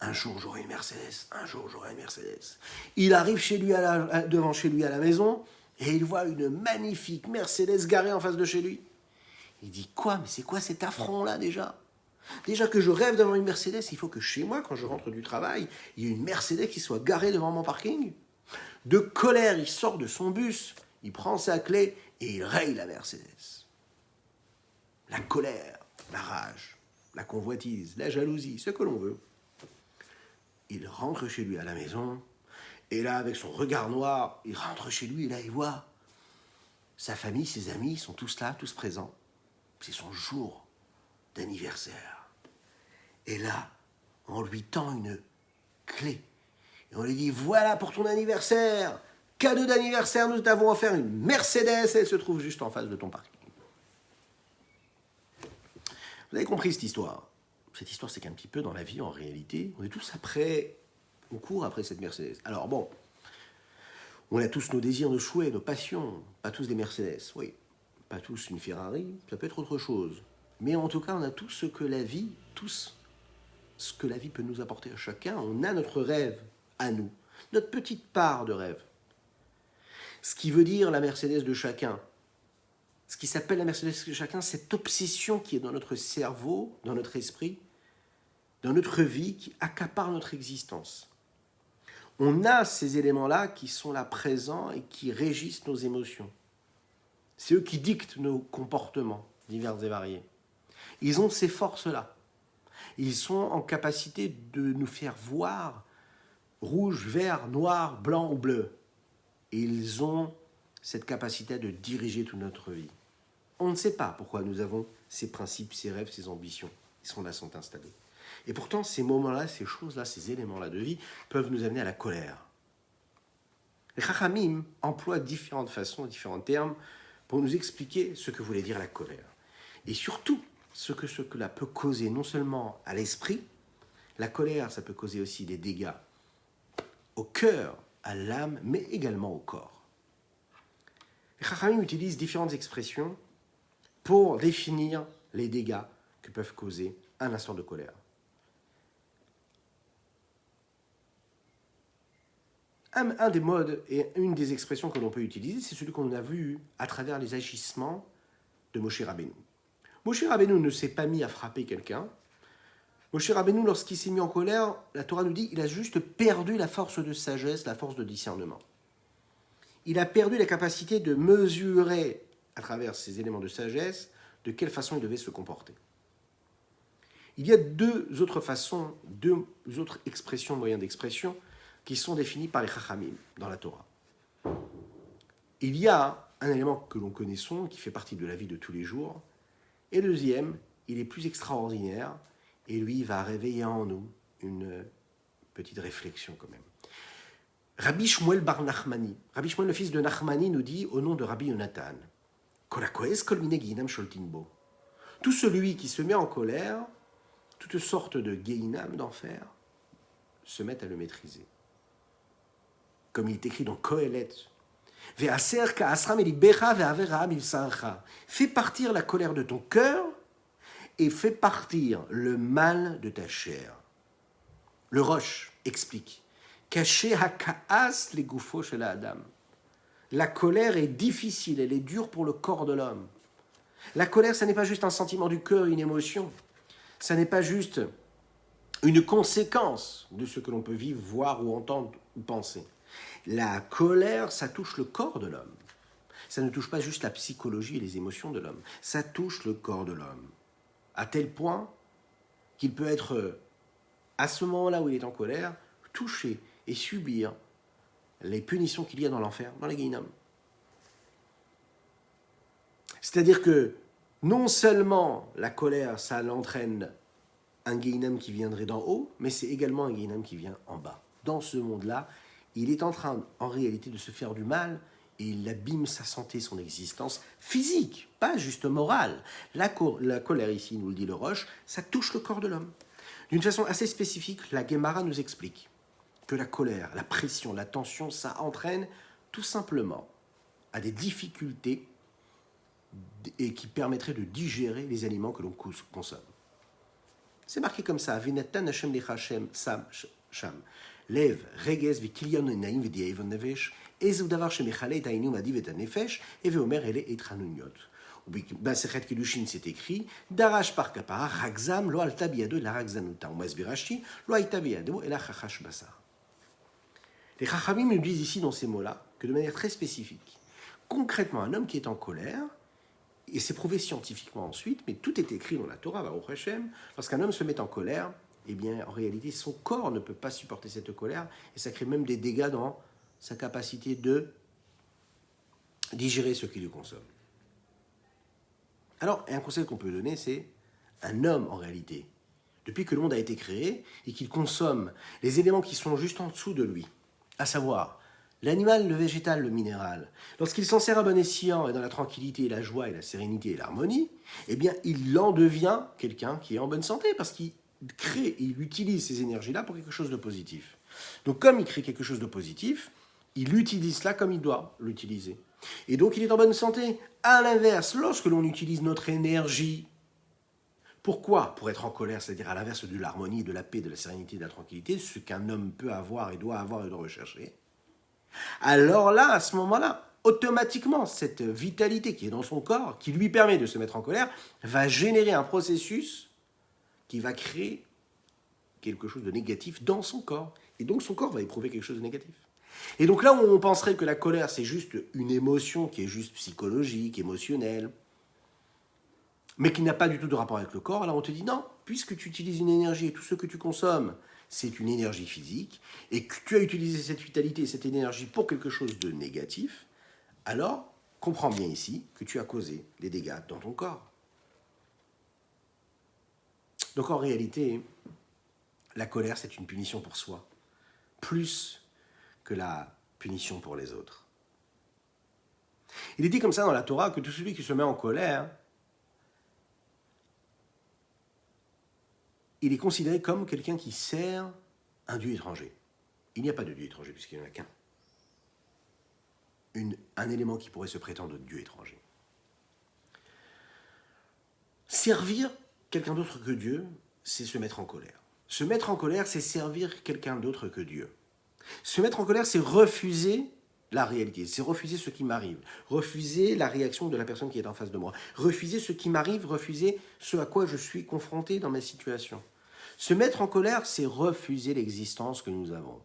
un jour j'aurai une Mercedes, un jour j'aurai une Mercedes. Il arrive chez lui devant chez lui à la maison et il voit une magnifique Mercedes garée en face de chez lui. Il dit, quoi ? Mais c'est quoi cet affront-là déjà ? Déjà que je rêve d'avoir une Mercedes, il faut que chez moi, quand je rentre du travail, il y ait une Mercedes qui soit garée devant mon parking. De colère, il sort de son bus, il prend sa clé et il raye la Mercedes. La colère, la rage, la convoitise, la jalousie, ce que l'on veut. Il rentre chez lui à la maison, et là, avec son regard noir, il rentre chez lui, et là, il voit sa famille, ses amis sont tous là, tous présents. C'est son jour d'anniversaire. Et là, on lui tend une clé. Et on lui dit, voilà pour ton anniversaire, cadeau d'anniversaire, nous t'avons offert une Mercedes, elle se trouve juste en face de ton parking. Vous avez compris cette histoire. Cette histoire, c'est qu'un petit peu dans la vie, en réalité, on est tous on court après cette Mercedes. Alors bon, on a tous nos désirs, nos souhaits, nos passions, pas tous des Mercedes, oui. Pas tous une Ferrari, ça peut être autre chose. Mais en tout cas, on a tous ce que la vie peut nous apporter à chacun. On a notre rêve à nous, notre petite part de rêve. Ce qui veut dire la Mercedes de chacun. Ce qui s'appelle la Mercedes de chacun, cette obsession qui est dans notre cerveau, dans notre esprit, dans notre vie, qui accapare notre existence. On a ces éléments-là qui sont là présents et qui régissent nos émotions. C'est eux qui dictent nos comportements divers et variés. Ils ont ces forces-là. Ils sont en capacité de nous faire voir rouge, vert, noir, blanc ou bleu. Et ils ont cette capacité de diriger toute notre vie. On ne sait pas pourquoi nous avons ces principes, ces rêves, ces ambitions. Ils sont là, sont installés. Et pourtant, ces moments-là, ces choses-là, ces éléments-là de vie peuvent nous amener à la colère. Les Chachamim emploient différentes façons, différents termes pour nous expliquer ce que voulait dire la colère. Et surtout, ce que cela peut causer non seulement à l'esprit, la colère, ça peut causer aussi des dégâts au cœur, à l'âme, mais également au corps. Les Chachamim utilisent différentes expressions pour définir les dégâts que peuvent causer un instant de colère. Un des modes et une des expressions que l'on peut utiliser, c'est celui qu'on a vu à travers les agissements de Moshe Rabbeinu. Moshe Rabbeinu ne s'est pas mis à frapper quelqu'un. Moshe Rabbeinu, lorsqu'il s'est mis en colère, la Torah nous dit qu'il a juste perdu la force de sagesse, la force de discernement. Il a perdu la capacité de mesurer, à travers ces éléments de sagesse, de quelle façon il devait se comporter. Il y a deux autres façons, deux autres expressions, moyens d'expression, qui sont définis par les Chachamim dans la Torah. Il y a un élément que l'on connaissons, qui fait partie de la vie de tous les jours, et le deuxième, il est plus extraordinaire, et lui va réveiller en nous une petite réflexion quand même. Rabbi Shmuel bar Nachmani, Rabbi Shmuel le fils de Nachmani nous dit au nom de Rabbi Yonatan, tout celui qui se met en colère, toutes sortes de Gehinam d'enfer, se mettent à le maîtriser. Comme il est écrit dans Kohelet, fais partir la colère de ton cœur et fais partir le mal de ta chair. Le Rosh explique, caché hakaas les goufos chez la Adam. La colère est difficile, elle est dure pour le corps de l'homme. La colère, ça n'est pas juste un sentiment du cœur, une émotion. Ça n'est pas juste une conséquence de ce que l'on peut vivre, voir ou entendre ou penser. La colère, ça touche le corps de l'homme. Ça ne touche pas juste la psychologie et les émotions de l'homme. Ça touche le corps de l'homme. À tel point qu'il peut être, à ce moment-là où il est en colère, touché et subir les punitions qu'il y a dans l'enfer, dans les Gehinnom. C'est-à-dire que non seulement la colère, ça l'entraîne un Gehinnom qui viendrait d'en haut, mais c'est également un Gehinnom qui vient en bas. Dans ce monde-là, il est en train, en réalité, de se faire du mal et il abîme sa santé, son existence physique, pas juste morale. La colère ici, nous le dit le Rosh, ça touche le corps de l'homme. D'une façon assez spécifique, la Gemara nous explique que la colère, la pression, la tension, ça entraîne tout simplement à des difficultés et qui permettraient de digérer les aliments que l'on consomme. C'est marqué comme ça, Venatan Hashem Lechashem Sam Sham. Lev, Reges, Vikilion Naim, Vidiaevon Nevesh, Ezudavar Shemechale et Ainu Madiv et Nefesh, et Veomer Ele et Tranuniot. Sechet Kedushin, c'est écrit Darash par kapara, Ragzam, lo alta biyado, la Ragzanuta, ou Masbirashi, lo aita biyado, et la Chachash Basar. Les Chachamim nous disent ici, dans ces mots-là, que de manière très spécifique, concrètement, un homme qui est en colère, et c'est prouvé scientifiquement ensuite, mais tout est écrit dans la Torah, Baruch Hashem, lorsqu'un homme se met en colère, eh bien, en réalité, son corps ne peut pas supporter cette colère, et ça crée même des dégâts dans sa capacité de digérer ce qu'il lui consomme. Alors, un conseil qu'on peut donner, c'est un homme, en réalité, depuis que le monde a été créé, et qu'il consomme les éléments qui sont juste en dessous de lui, à savoir l'animal, le végétal, le minéral, lorsqu'il s'en sert à bon escient et dans la tranquillité, la joie et la sérénité et l'harmonie, eh bien, il en devient quelqu'un qui est en bonne santé, parce qu'il crée, il utilise ces énergies-là pour quelque chose de positif. Donc, comme il crée quelque chose de positif, il utilise cela comme il doit l'utiliser. Et donc, il est en bonne santé. À l'inverse, lorsque l'on utilise notre énergie, pourquoi ? Pour être en colère, c'est-à-dire à l'inverse de l'harmonie, de la paix, de la sérénité, de la tranquillité, ce qu'un homme peut avoir et doit rechercher. Alors là, à ce moment-là, automatiquement, cette vitalité qui est dans son corps, qui lui permet de se mettre en colère, va générer un processus qui va créer quelque chose de négatif dans son corps. Et donc, son corps va éprouver quelque chose de négatif. Et donc là où on penserait que la colère, c'est juste une émotion qui est juste psychologique, émotionnelle, mais qui n'a pas du tout de rapport avec le corps, là on te dit non, puisque tu utilises une énergie et tout ce que tu consommes, c'est une énergie physique, et que tu as utilisé cette vitalité et cette énergie pour quelque chose de négatif, alors comprends bien ici que tu as causé des dégâts dans ton corps. Donc en réalité, la colère, c'est une punition pour soi, plus que la punition pour les autres. Il est dit comme ça dans la Torah que tout celui qui se met en colère, il est considéré comme quelqu'un qui sert un dieu étranger. Il n'y a pas de dieu étranger puisqu'il n'y en a qu'un. Un élément qui pourrait se prétendre dieu étranger. Servir quelqu'un d'autre que Dieu, c'est se mettre en colère. Se mettre en colère, c'est servir quelqu'un d'autre que Dieu. Se mettre en colère, c'est refuser la réalité, c'est refuser ce qui m'arrive, refuser la réaction de la personne qui est en face de moi, refuser ce qui m'arrive, refuser ce à quoi je suis confronté dans ma situation. Se mettre en colère, c'est refuser l'existence que nous avons.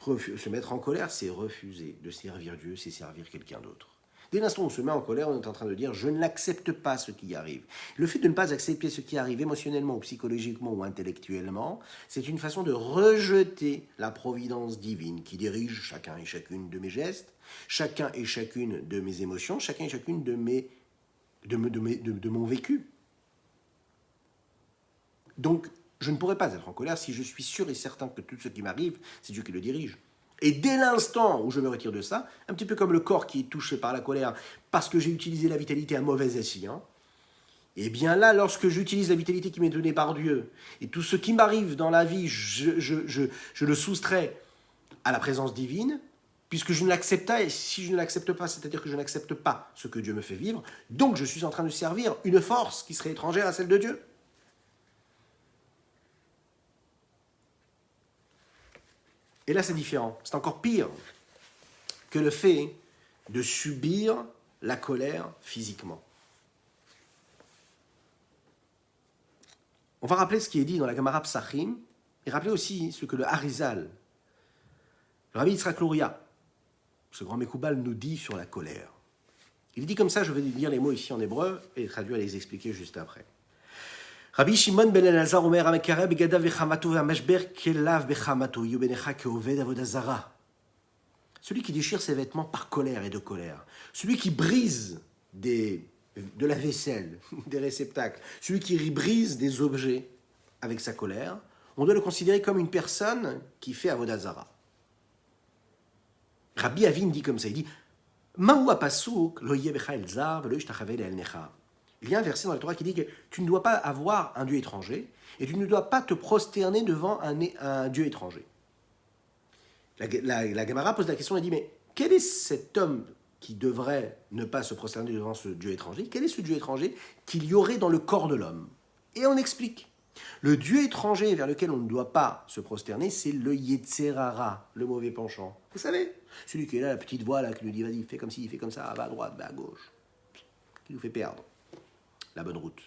Se mettre en colère, c'est refuser de servir Dieu, c'est servir quelqu'un d'autre. Dès l'instant où on se met en colère, on est en train de dire « je n'accepte pas ce qui arrive ». Le fait de ne pas accepter ce qui arrive émotionnellement ou psychologiquement ou intellectuellement, c'est une façon de rejeter la providence divine qui dirige chacun et chacune de mes gestes, chacun et chacune de mes émotions, chacun et chacune de mon vécu. Donc, je ne pourrais pas être en colère si je suis sûr et certain que tout ce qui m'arrive, c'est Dieu qui le dirige. Et dès l'instant où je me retire de ça, un petit peu comme le corps qui est touché par la colère parce que j'ai utilisé la vitalité à mauvais escient, et bien là, lorsque j'utilise la vitalité qui m'est donnée par Dieu, et tout ce qui m'arrive dans la vie, je le soustrais à la présence divine, puisque je ne l'accepte pas, et si je ne l'accepte pas, c'est-à-dire que je n'accepte pas ce que Dieu me fait vivre, donc je suis en train de servir une force qui serait étrangère à celle de Dieu. Et là, c'est différent. C'est encore pire que le fait de subir la colère physiquement. On va rappeler ce qui est dit dans la Gemara Psachim, et rappeler aussi ce que le Harizal, le Rabbi Yitzhak Luria, ce grand Mekoubal, nous dit sur la colère. Il dit comme ça, je vais lire les mots ici en hébreu, et traduire et les expliquer juste après. Rabbi Shimon ben Elazar omer המקרב בגדיו וחמתו והמשבר כליו בחמתו יהיו בעיניך כעובד עבודה זרה. Celui qui déchire ses vêtements par colère et de colère, celui qui brise de la vaisselle, des réceptacles, celui qui brise des objets avec sa colère, on doit le considérer comme une personne qui fait avodah zara. Rabbi Avin dit comme ça, il dit Mahu apasuk lo yeh becha el zar velo yishtachave le'el necha. Il y a un verset dans la Torah qui dit que tu ne dois pas avoir un Dieu étranger et tu ne dois pas te prosterner devant un Dieu étranger. La Gemara pose la question et dit, mais quel est cet homme qui devrait ne pas se prosterner devant ce Dieu étranger ? Quel est ce Dieu étranger qu'il y aurait dans le corps de l'homme ? Et on explique. Le Dieu étranger vers lequel on ne doit pas se prosterner, c'est le Yetzer Hara, le mauvais penchant. Vous savez, celui qui est là, la petite voix là, qui nous dit, vas-y, fais comme ci, fais comme ça, va à droite, va à gauche. qui nous fait perdre la bonne route.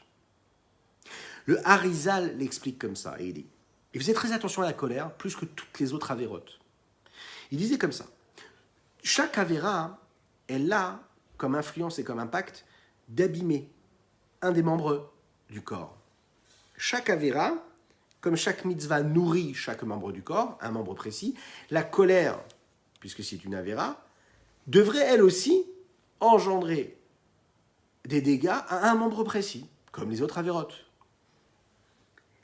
Le Harizal l'explique comme ça, et il dit, il faisait très attention à la colère, plus que toutes les autres avérotes. Il disait comme ça, chaque avéra, elle a comme influence et comme impact d'abîmer un des membres du corps. Chaque avéra, comme chaque mitzvah nourrit chaque membre du corps, un membre précis, la colère, puisque c'est une avéra, devrait elle aussi engendrer des dégâts à un membre précis, comme les autres avérotes.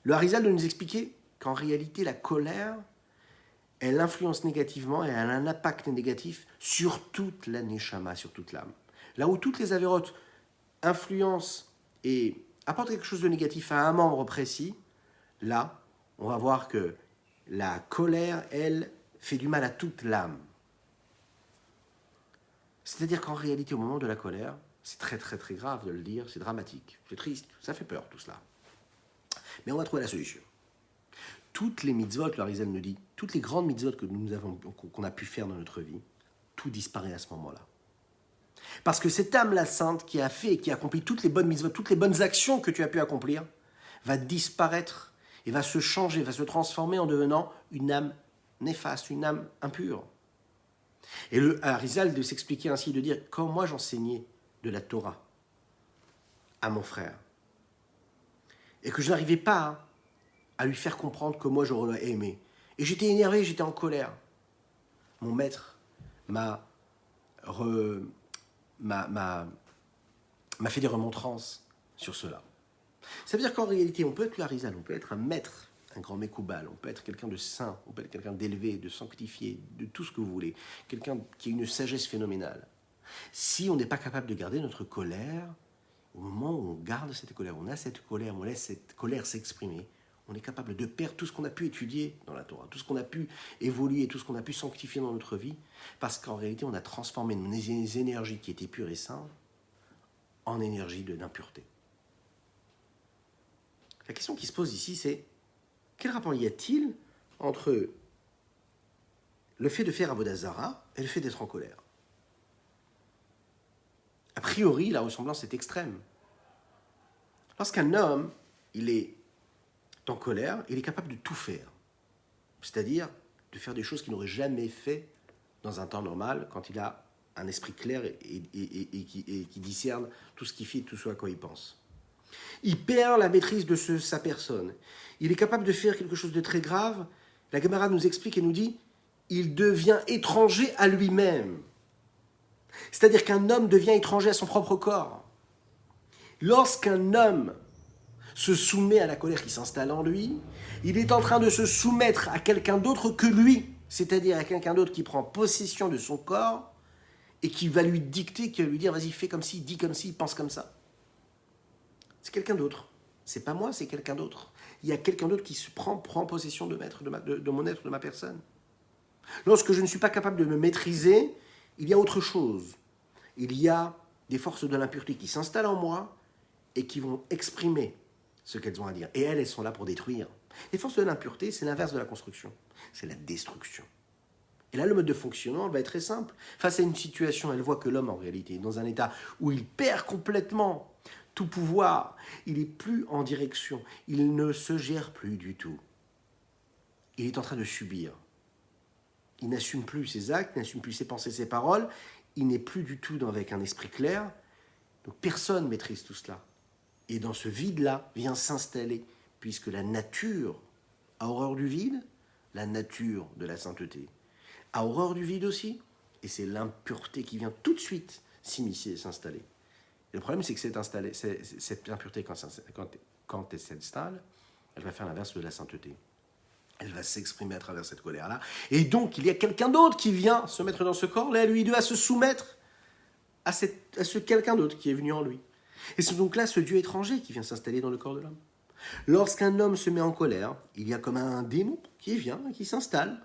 Le Harizal de nous expliquer qu'en réalité, la colère, elle influence négativement et elle a un impact négatif sur toute la neshama, sur toute l'âme. Là où toutes les avérotes influencent et apportent quelque chose de négatif à un membre précis, là, on va voir que la colère, elle, fait du mal à toute l'âme. C'est-à-dire qu'en réalité, au moment de la colère, c'est très très très grave de le dire, c'est dramatique, c'est triste, ça fait peur tout cela. Mais on va trouver la solution. Toutes les mitzvot, le Harizal nous dit, toutes les grandes mitzvot qu'on a pu faire dans notre vie, tout disparaît à ce moment-là. Parce que cette âme-là sainte qui a fait et qui a accompli toutes les bonnes mitzvot, toutes les bonnes actions que tu as pu accomplir, va disparaître et va se changer, va se transformer en devenant une âme néfaste, une âme impure. Et le Harizal de s'expliquer ainsi, de dire, quand moi j'enseignais de la Torah à mon frère, et que je n'arrivais pas à lui faire comprendre que moi j'aurais aimé, et j'étais énervé, j'étais en colère, mon maître m'a fait des remontrances sur cela. Ça veut dire qu'en réalité, on peut être le Harizal, on peut être un maître, un grand Mekoubal, on peut être quelqu'un de saint, on peut être quelqu'un d'élevé, de sanctifié, de tout ce que vous voulez, quelqu'un qui a une sagesse phénoménale. Si on n'est pas capable de garder notre colère, au moment où on garde cette colère, on a cette colère, on laisse cette colère s'exprimer, on est capable de perdre tout ce qu'on a pu étudier dans la Torah, tout ce qu'on a pu évoluer, tout ce qu'on a pu sanctifier dans notre vie, parce qu'en réalité, on a transformé nos énergies qui étaient pures et saintes en énergie d'impureté. La question qui se pose ici, c'est quel rapport y a-t-il entre le fait de faire Avodah Zara et le fait d'être en colère? A priori, la ressemblance est extrême. Lorsqu'un homme, il est en colère, il est capable de tout faire. C'est-à-dire de faire des choses qu'il n'aurait jamais fait dans un temps normal, quand il a un esprit clair et qui discerne tout ce qu'il fait, tout ce à quoi il pense. Il perd la maîtrise de sa personne. Il est capable de faire quelque chose de très grave. La Gemara nous explique et nous dit, il devient étranger à lui-même. C'est-à-dire qu'un homme devient étranger à son propre corps. Lorsqu'un homme se soumet à la colère qui s'installe en lui, il est en train de se soumettre à quelqu'un d'autre que lui, c'est-à-dire à quelqu'un d'autre qui prend possession de son corps et qui va lui dicter, qui va lui dire, vas-y, fais comme ci, dis comme ci, pense comme ça. C'est quelqu'un d'autre. C'est pas moi, c'est quelqu'un d'autre. Il y a quelqu'un d'autre qui prend possession de mon être, de ma personne. Lorsque je ne suis pas capable de me maîtriser, il y a autre chose. Il y a des forces de l'impureté qui s'installent en moi et qui vont exprimer ce qu'elles ont à dire. Et elles sont là pour détruire. Les forces de l'impureté, c'est l'inverse de la construction. C'est la destruction. Et là, le mode de fonctionnement va être très simple. Face à une situation, elle voit que l'homme, en réalité, est dans un état où il perd complètement tout pouvoir. Il n'est plus en direction. Il ne se gère plus du tout. Il est en train de subir. Il n'assume plus ses actes, n'assume plus ses pensées, ses paroles. Il n'est plus du tout avec un esprit clair. Donc personne ne maîtrise tout cela. Et dans ce vide-là vient s'installer, puisque la nature a horreur du vide, la nature de la sainteté a horreur du vide aussi, et c'est l'impureté qui vient tout de suite s'immiscer et s'installer. Et le problème, c'est que cette impureté, quand elle s'installe, elle va faire l'inverse de la sainteté. Elle va s'exprimer à travers cette colère-là. Et donc, il y a quelqu'un d'autre qui vient se mettre dans ce corps-là, lui, il doit se soumettre à ce quelqu'un d'autre qui est venu en lui. Et c'est donc là ce Dieu étranger qui vient s'installer dans le corps de l'homme. Lorsqu'un homme se met en colère, il y a comme un démon qui vient, qui s'installe.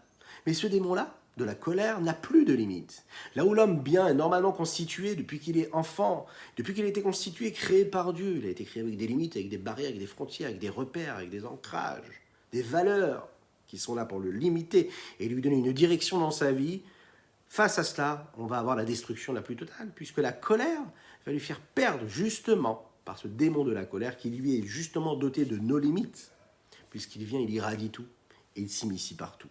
Mais ce démon-là, de la colère, n'a plus de limite. Là où l'homme bien est normalement constitué depuis qu'il est enfant, depuis qu'il a été constitué, créé par Dieu, il a été créé avec des limites, avec des barrières, avec des frontières, avec des repères, avec des ancrages, des valeurs qui sont là pour le limiter et lui donner une direction dans sa vie. Face à cela, on va avoir la destruction la plus totale, puisque la colère va lui faire perdre justement par ce démon de la colère qui lui est justement doté de nos limites, puisqu'il vient, il irradie tout et il s'immisce partout.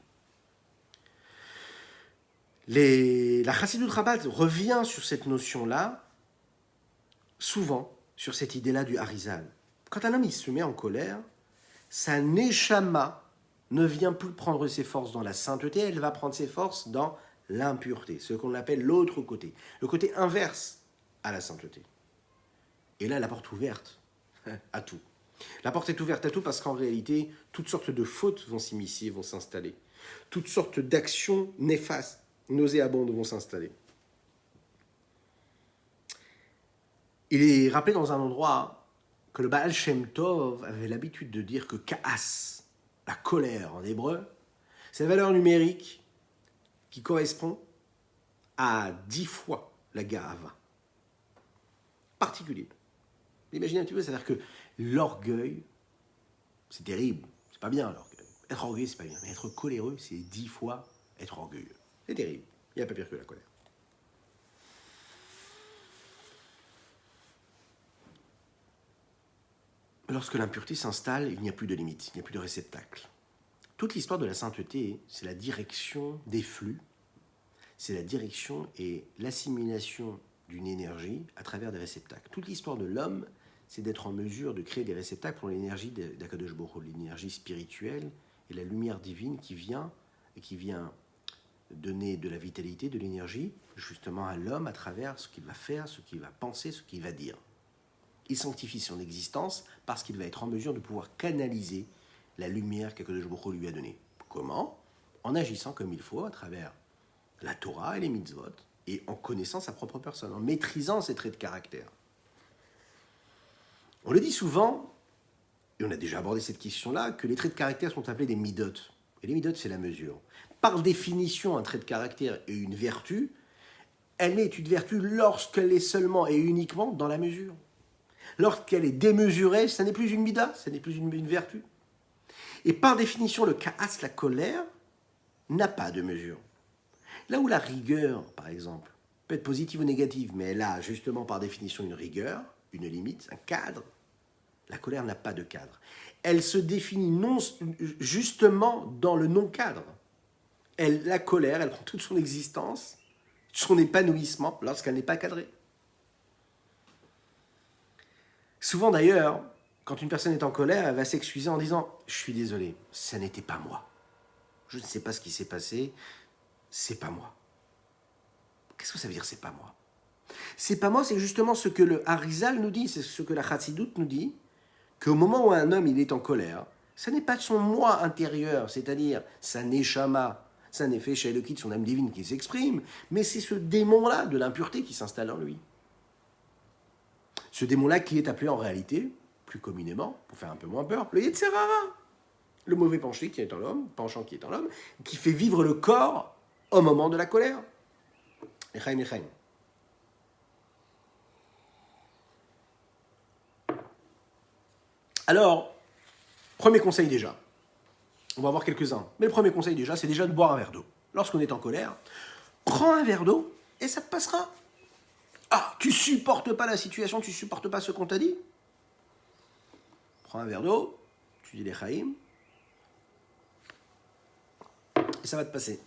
La Chassidut Chabad revient sur cette notion-là, souvent, sur cette idée-là du Harizal. Quand un homme il se met en colère, sa neshama ne vient plus prendre ses forces dans la sainteté, elle va prendre ses forces dans l'impureté, ce qu'on appelle l'autre côté, le côté inverse à la sainteté. Et là, la porte ouverte à tout. La porte est ouverte à tout parce qu'en réalité, toutes sortes de fautes vont s'immiscer, vont s'installer. Toutes sortes d'actions néfastes, nauséabondes vont s'installer. Il est rappelé dans un endroit que le Baal Shem Tov avait l'habitude de dire que Ka'as, la colère en hébreu, c'est la valeur numérique qui correspond à 10 fois la Ga'ava. Particulier. Imaginez un petit peu, c'est-à-dire que l'orgueil, c'est terrible, c'est pas bien l'orgueil. Être orgueilleux, c'est pas bien, mais être coléreux, c'est 10 fois être orgueilleux. C'est terrible, il n'y a pas pire que la colère. Lorsque l'impureté s'installe, il n'y a plus de limite, il n'y a plus de réceptacle. Toute l'histoire de la sainteté, c'est la direction des flux, c'est la direction et l'assimilation d'une énergie à travers des réceptacles. Toute l'histoire de l'homme, c'est d'être en mesure de créer des réceptacles pour l'énergie d'Akadosh Baruch Hu, l'énergie spirituelle et la lumière divine qui vient donner de la vitalité, de l'énergie, justement à l'homme à travers ce qu'il va faire, ce qu'il va penser, ce qu'il va dire. Il sanctifie son existence parce qu'il va être en mesure de pouvoir canaliser la lumière qu'Akadosh Baruch Hu lui a donnée. Comment ? En agissant comme il faut à travers la Torah et les mitzvot, et en connaissant sa propre personne, en maîtrisant ses traits de caractère. On le dit souvent, et on a déjà abordé cette question-là, que les traits de caractère sont appelés des midot. Et les midot, c'est la mesure. Par définition, un trait de caractère est une vertu. Elle n'est une vertu lorsqu'elle est seulement et uniquement dans la mesure. Lorsqu'elle est démesurée, ça n'est plus une mida, ça n'est plus une vertu. Et par définition, le ka'as, la colère, n'a pas de mesure. Là où la rigueur, par exemple, peut être positive ou négative, mais elle a justement par définition une rigueur, une limite, un cadre, la colère n'a pas de cadre. Elle se définit justement dans le non-cadre. La colère, elle prend toute son existence, son épanouissement, lorsqu'elle n'est pas cadrée. Souvent d'ailleurs, quand une personne est en colère, elle va s'excuser en disant « Je suis désolé, ça n'était pas moi. Je ne sais pas ce qui s'est passé, c'est pas moi. » Qu'est-ce que ça veut dire « c'est pas moi » ? C'est pas moi, c'est justement ce que le Harizal nous dit, c'est ce que la Chassidut nous dit, qu'au moment où un homme il est en colère, ça n'est pas de son moi intérieur, c'est-à-dire sa neshama, sa nefesh elokit, son âme divine qui s'exprime, mais c'est ce démon-là de l'impureté qui s'installe en lui. Ce démon-là qui est appelé en réalité, plus communément, pour faire un peu moins peur, le Yetzer Hara, le mauvais penchant qui est en l'homme, qui fait vivre le corps au moment de la colère. Echaim, echaim. Alors, premier conseil déjà, on va voir quelques-uns, mais le premier conseil déjà, c'est déjà de boire un verre d'eau. Lorsqu'on est en colère, prends un verre d'eau et ça te passera. Ah, tu supportes pas la situation, tu supportes pas ce qu'on t'a dit ? Prends un verre d'eau, tu dis les chaïm, et ça va te passer.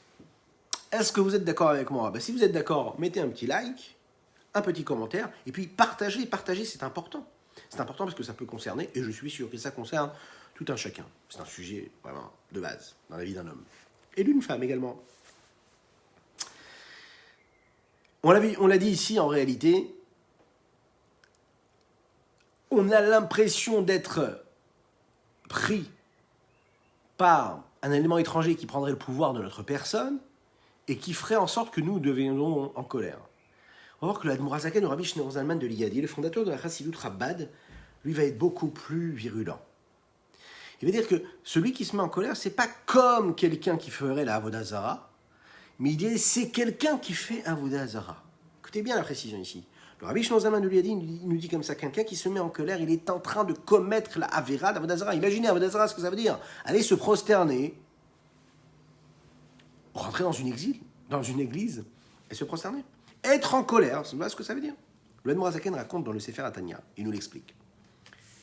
Est-ce que vous êtes d'accord avec moi ? Si vous êtes d'accord, mettez un petit like, un petit commentaire, et puis partagez, c'est important. C'est important parce que ça peut concerner, et je suis sûr que ça concerne tout un chacun. C'est un sujet vraiment de base dans la vie d'un homme. Et d'une femme également. On l'a dit ici, en réalité, on a l'impression d'être pris par un élément étranger qui prendrait le pouvoir de notre personne et qui ferait en sorte que nous devenions en colère. On va voir que l'Admour HaZaken, le Rabbi Shneur Zalman de l'Iyadi, le fondateur de la Chassidut Chabad, lui va être beaucoup plus virulent. Il va dire que celui qui se met en colère, c'est pas comme quelqu'un qui ferait la Avodah Zara, mais il dit c'est quelqu'un qui fait Avodah Zara. Écoutez bien la précision ici. Le Rabbi Shneur Zalman de l'Iyadi nous dit comme ça, quelqu'un qui se met en colère, il est en train de commettre la Avera d'Avodah Zara. Imaginez Avodah Zara, ce que ça veut dire. Aller se prosterner, rentrer dans une église et se prosterner. Être en colère, c'est ce que ça veut dire. Le Admor Hazaken raconte dans le Sefer Atanya, il nous l'explique.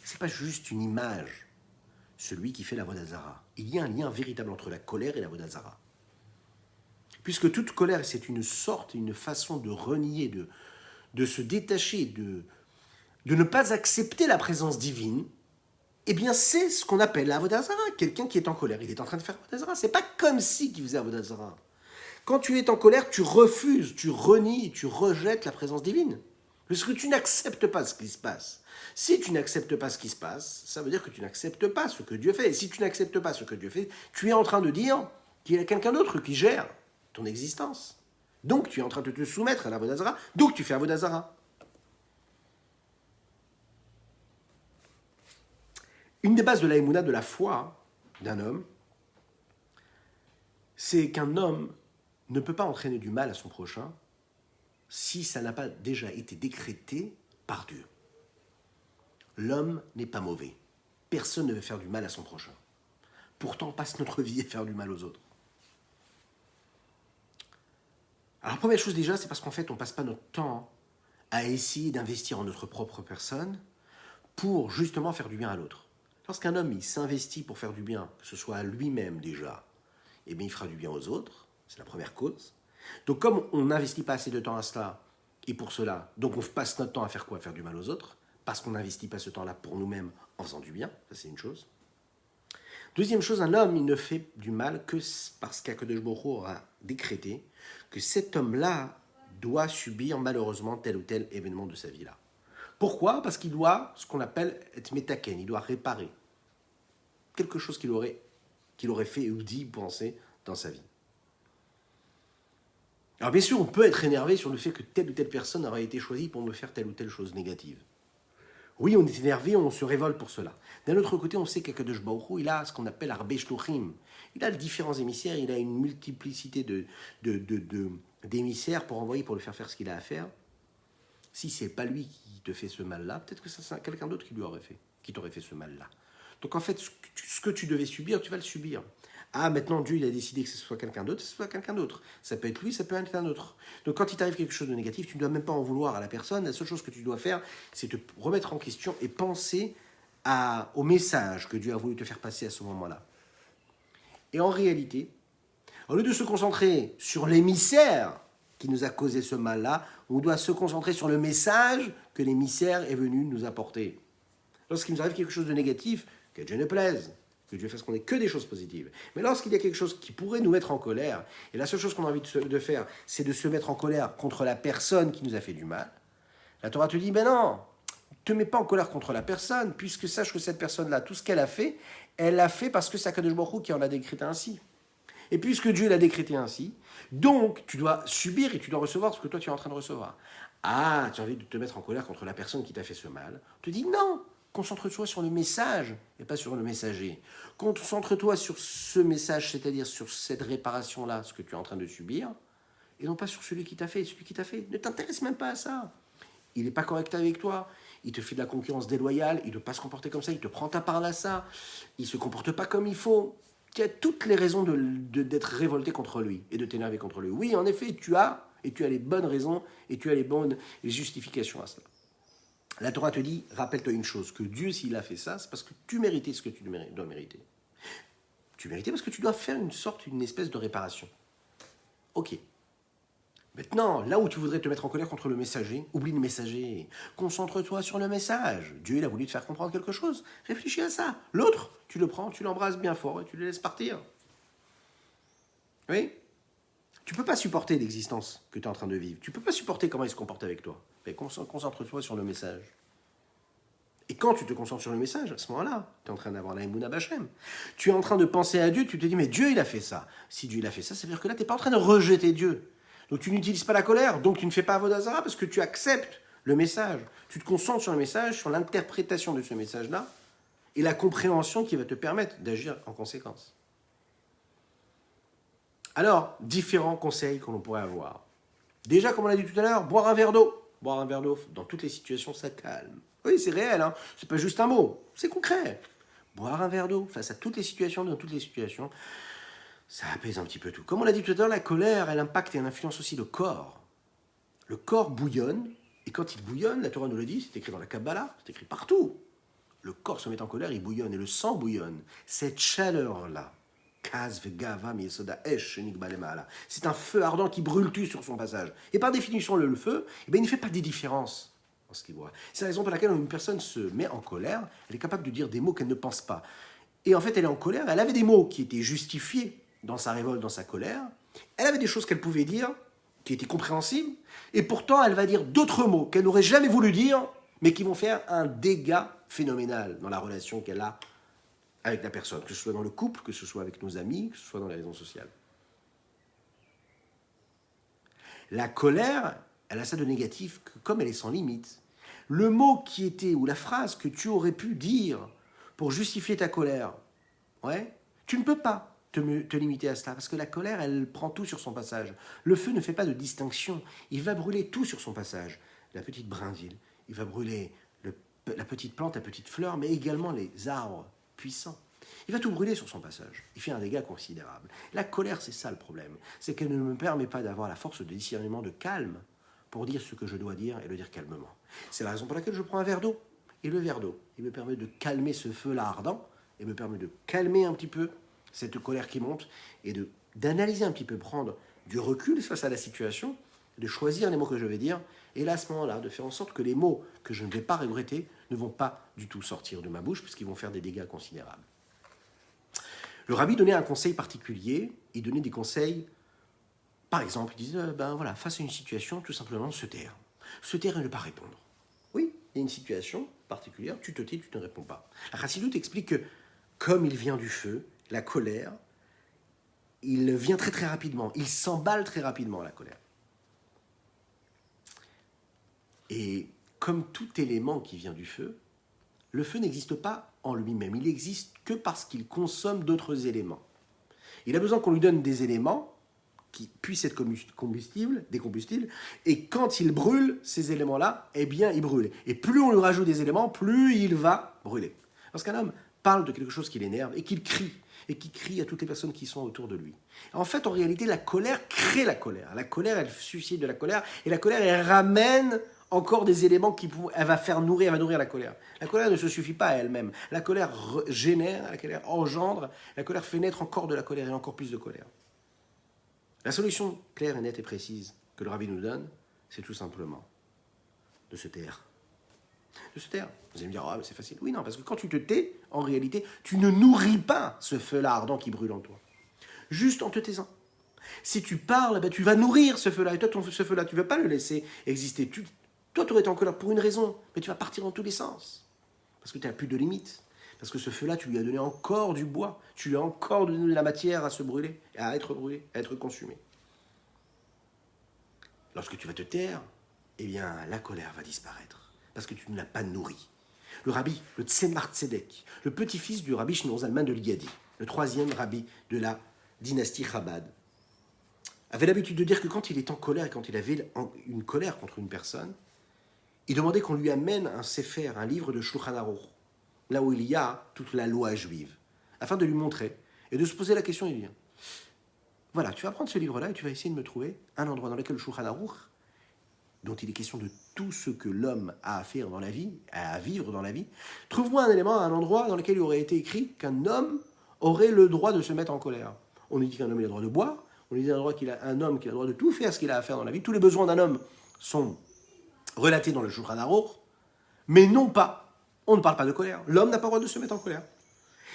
C'est pas juste une image, celui qui fait la Avodah Zara. Il y a un lien véritable entre la colère et la Avodah Zara. Puisque toute colère, c'est une sorte, une façon de renier, de se détacher, de ne pas accepter la présence divine, eh bien c'est ce qu'on appelle la Avodah Zara. Quelqu'un qui est en colère, il est en train de faire Avodah Zara. C'est pas comme si il faisait Avodah Zara. Quand tu es en colère, tu refuses, tu renies, tu rejettes la présence divine. Parce que tu n'acceptes pas ce qui se passe. Si tu n'acceptes pas ce qui se passe, ça veut dire que tu n'acceptes pas ce que Dieu fait. Et si tu n'acceptes pas ce que Dieu fait, tu es en train de dire qu'il y a quelqu'un d'autre qui gère ton existence. Donc tu es en train de te soumettre à la Avodah Zara, donc tu fais Avodah Zara. Une des bases de la émouna, de la foi d'un homme, c'est qu'un homme ne peut pas entraîner du mal à son prochain si ça n'a pas déjà été décrété par Dieu. L'homme n'est pas mauvais. Personne ne veut faire du mal à son prochain. Pourtant, on passe notre vie à faire du mal aux autres. Alors, première chose déjà, c'est parce qu'en fait, on ne passe pas notre temps à essayer d'investir en notre propre personne pour justement faire du bien à l'autre. Lorsqu'un homme il s'investit pour faire du bien, que ce soit à lui-même déjà, eh bien, il fera du bien aux autres. C'est la première cause. Donc, comme on n'investit pas assez de temps à cela, et pour cela, donc on passe notre temps à faire quoi? À faire du mal aux autres, parce qu'on n'investit pas ce temps-là pour nous-mêmes en faisant du bien. Ça, c'est une chose. Deuxième chose, un homme, il ne fait du mal que parce qu'Akadosh Baruch Hu aura décrété que cet homme-là doit subir malheureusement tel ou tel événement de sa vie-là. Pourquoi? Parce qu'il doit, ce qu'on appelle être métaken, il doit réparer quelque chose qu'il aurait fait ou dit, pensé dans sa vie. Alors bien sûr, on peut être énervé sur le fait que telle ou telle personne aurait été choisie pour me faire telle ou telle chose négative. Oui, on est énervé, on se révolte pour cela. D'un autre côté, on sait qu'Akadosh Baruch Hu, il a ce qu'on appelle Arbe Shluchim. Il a différents émissaires, il a une multiplicité d'émissaires pour envoyer, pour le faire ce qu'il a à faire. Si c'est pas lui qui te fait ce mal-là, peut-être que c'est quelqu'un d'autre qui t'aurait fait ce mal-là. Donc en fait, ce que tu devais subir, tu vas le subir. Ah, maintenant Dieu il a décidé que ce soit quelqu'un d'autre, ce soit quelqu'un d'autre. Ça peut être lui, ça peut être quelqu'un d'autre. Donc quand il t'arrive quelque chose de négatif, tu ne dois même pas en vouloir à la personne. La seule chose que tu dois faire, c'est te remettre en question et penser au message que Dieu a voulu te faire passer à ce moment-là. Et en réalité, au lieu de se concentrer sur l'émissaire qui nous a causé ce mal-là, on doit se concentrer sur le message que l'émissaire est venu nous apporter. Lorsqu'il nous arrive quelque chose de négatif, que Dieu ne plaise, que Dieu fasse qu'on n'ait que des choses positives. Mais lorsqu'il y a quelque chose qui pourrait nous mettre en colère, et la seule chose qu'on a envie de faire, c'est de se mettre en colère contre la personne qui nous a fait du mal, la Torah te dit, ben non, ne te mets pas en colère contre la personne, puisque sache que cette personne-là, tout ce qu'elle a fait, elle l'a fait parce que c'est Akadosh Baruch Hu qui en a décrété ainsi. Et puisque Dieu l'a décrété ainsi, donc tu dois subir et tu dois recevoir ce que toi tu es en train de recevoir. Ah, tu as envie de te mettre en colère contre la personne qui t'a fait ce mal. On te dit non, concentre-toi sur le message et pas sur le messager. Concentre-toi sur ce message, c'est-à-dire sur cette réparation-là, ce que tu es en train de subir, et non pas sur celui qui t'a fait. Celui qui t'a fait, ne t'intéresse même pas à ça. Il n'est pas correct avec toi, il te fait de la concurrence déloyale, il ne doit pas se comporter comme ça, il te prend ta part à ça, il ne se comporte pas comme il faut. Tu as toutes les raisons d'être révolté contre lui et de t'énerver contre lui. Oui, en effet, tu as les bonnes raisons et tu as les bonnes justifications à cela. La Torah te dit, rappelle-toi une chose, que Dieu, s'il a fait ça, c'est parce que tu méritais ce que tu dois mériter. Tu méritais parce que tu dois faire une espèce de réparation. Ok. Maintenant, là où tu voudrais te mettre en colère contre le messager, oublie le messager. Concentre-toi sur le message. Dieu, il a voulu te faire comprendre quelque chose. Réfléchis à ça. L'autre, tu le prends, tu l'embrasses bien fort et tu le laisses partir. Oui? Tu ne peux pas supporter l'existence que tu es en train de vivre. Tu ne peux pas supporter comment il se comporte avec toi. Mais concentre-toi sur le message. Et quand tu te concentres sur le message, à ce moment-là, tu es en train d'avoir la Emouna Bachem. Tu es en train de penser à Dieu, tu te dis, mais Dieu, il a fait ça. Si Dieu, il a fait ça, ça veut dire que là, tu n'es pas en train de rejeter Dieu. Donc tu n'utilises pas la colère, donc tu ne fais pas Avodah Zara parce que tu acceptes le message. Tu te concentres sur le message, sur l'interprétation de ce message-là et la compréhension qui va te permettre d'agir en conséquence. Alors, différents conseils que l'on pourrait avoir. Déjà, comme on l'a dit tout à l'heure, boire un verre d'eau. Boire un verre d'eau, dans toutes les situations, ça calme. Oui, c'est réel, hein. C'est pas juste un mot, c'est concret. Boire un verre d'eau face à toutes les situations, dans toutes les situations, ça apaise un petit peu tout. Comme on l'a dit tout à l'heure, la colère, elle impacte et elle influence aussi le corps. Le corps bouillonne Et quand il bouillonne, la Torah nous le dit, c'est écrit dans la Kabbalah, c'est écrit partout. Le corps se met en colère, il bouillonne, et le sang bouillonne. Cette chaleur-là, c'est un feu ardent qui brûle tout sur son passage. Et par définition, le feu, il ne fait pas des différences dans ce qu'il voit. C'est la raison pour laquelle une personne se met en colère, elle est capable de dire des mots qu'elle ne pense pas. Et en fait, elle est en colère, elle avait des mots qui étaient justifiés dans sa révolte, dans sa colère. Elle avait des choses qu'elle pouvait dire, qui étaient compréhensibles, et pourtant, elle va dire d'autres mots qu'elle n'aurait jamais voulu dire, mais qui vont faire un dégât phénoménal dans la relation qu'elle a avec la personne, que ce soit dans le couple, que ce soit avec nos amis, que ce soit dans les raisons sociales. La colère, elle a ça de négatif que comme elle est sans limite, le mot qui était, ou la phrase que tu aurais pu dire pour justifier ta colère, ouais, tu ne peux pas te limiter à cela, parce que la colère, elle prend tout sur son passage. Le feu ne fait pas de distinction, il va brûler tout sur son passage. La petite brindille, il va brûler la petite plante, la petite fleur, mais également les arbres puissant. Il va tout brûler sur son passage. Il fait un dégât considérable. La colère, c'est ça le problème. C'est qu'elle ne me permet pas d'avoir la force de discernement, de calme, pour dire ce que je dois dire et le dire calmement. C'est la raison pour laquelle je prends un verre d'eau. Et le verre d'eau, il me permet de calmer ce feu-là ardent, et me permet de calmer un petit peu cette colère qui monte, et d'analyser un petit peu, prendre du recul face à la situation, de choisir les mots que je vais dire, et là, à ce moment-là, de faire en sorte que les mots que je ne vais pas regretter ne vont pas du tout sortir de ma bouche, puisqu'ils vont faire des dégâts considérables. Le rabbi donnait un conseil particulier, il donnait des conseils, par exemple, il disait, voilà, face à une situation, tout simplement se taire. Se taire et ne pas répondre. Oui, il y a une situation particulière, tu te tais, tu ne réponds pas. La Chassidoute explique que, comme il vient du feu, la colère, il vient très très rapidement, il s'emballe très rapidement, la colère. Et comme tout élément qui vient du feu, le feu n'existe pas en lui-même. Il n'existe que parce qu'il consomme d'autres éléments. Il a besoin qu'on lui donne des éléments qui puissent être décombustibles, et quand il brûle ces éléments-là, eh bien, il brûle. Et plus on lui rajoute des éléments, plus il va brûler. Lorsqu'un homme parle de quelque chose qui l'énerve et qu'il crie, et qui crie à toutes les personnes qui sont autour de lui. En fait, en réalité, la colère crée la colère. La colère, elle suscite de la colère, et la colère, elle ramène encore des éléments elle va nourrir la colère. La colère ne se suffit pas à elle-même. La colère génère, la colère engendre, la colère fait naître encore de la colère et encore plus de colère. La solution claire et nette et précise que le rabbi nous donne, c'est tout simplement de se taire. De se taire. Vous allez me dire, mais c'est facile. Oui, non, parce que quand tu te tais, en réalité, tu ne nourris pas ce feu-là ardent qui brûle en toi. Juste en te taisant. Si tu parles, tu vas nourrir ce feu-là. Et toi, ce feu-là, tu ne veux pas le laisser exister. Toi, tu aurais été en colère pour une raison, mais tu vas partir dans tous les sens. Parce que tu n'as plus de limites. Parce que ce feu-là, tu lui as donné encore du bois. Tu lui as encore donné de la matière à se brûler, à être brûlé, à être consumé. Lorsque tu vas te taire, eh bien, la colère va disparaître. Parce que tu ne l'as pas nourri. Le rabbi, le Tzemar Tzedek, le petit-fils du rabbi Shimon Zalman de Liadi, le troisième rabbi de la dynastie Chabad, avait l'habitude de dire que quand il était en colère et quand il avait une colère contre une personne, il demandait qu'on lui amène un sefer, un livre de Shulchan Aruch, là où il y a toute la loi juive, afin de lui montrer et de se poser la question, il dit, voilà, tu vas prendre ce livre-là et tu vas essayer de me trouver un endroit dans lequel le Shulchan Aruch, dont il est question de tout ce que l'homme a à faire dans la vie, à vivre dans la vie, trouve-moi un élément, un endroit dans lequel il aurait été écrit qu'un homme aurait le droit de se mettre en colère. On nous dit qu'un homme a le droit de boire, on nous dit un homme qui a le droit de tout faire ce qu'il a à faire dans la vie, tous les besoins d'un homme sont relatés dans le Shulchan Aruch, mais non pas, on ne parle pas de colère. L'homme n'a pas le droit de se mettre en colère.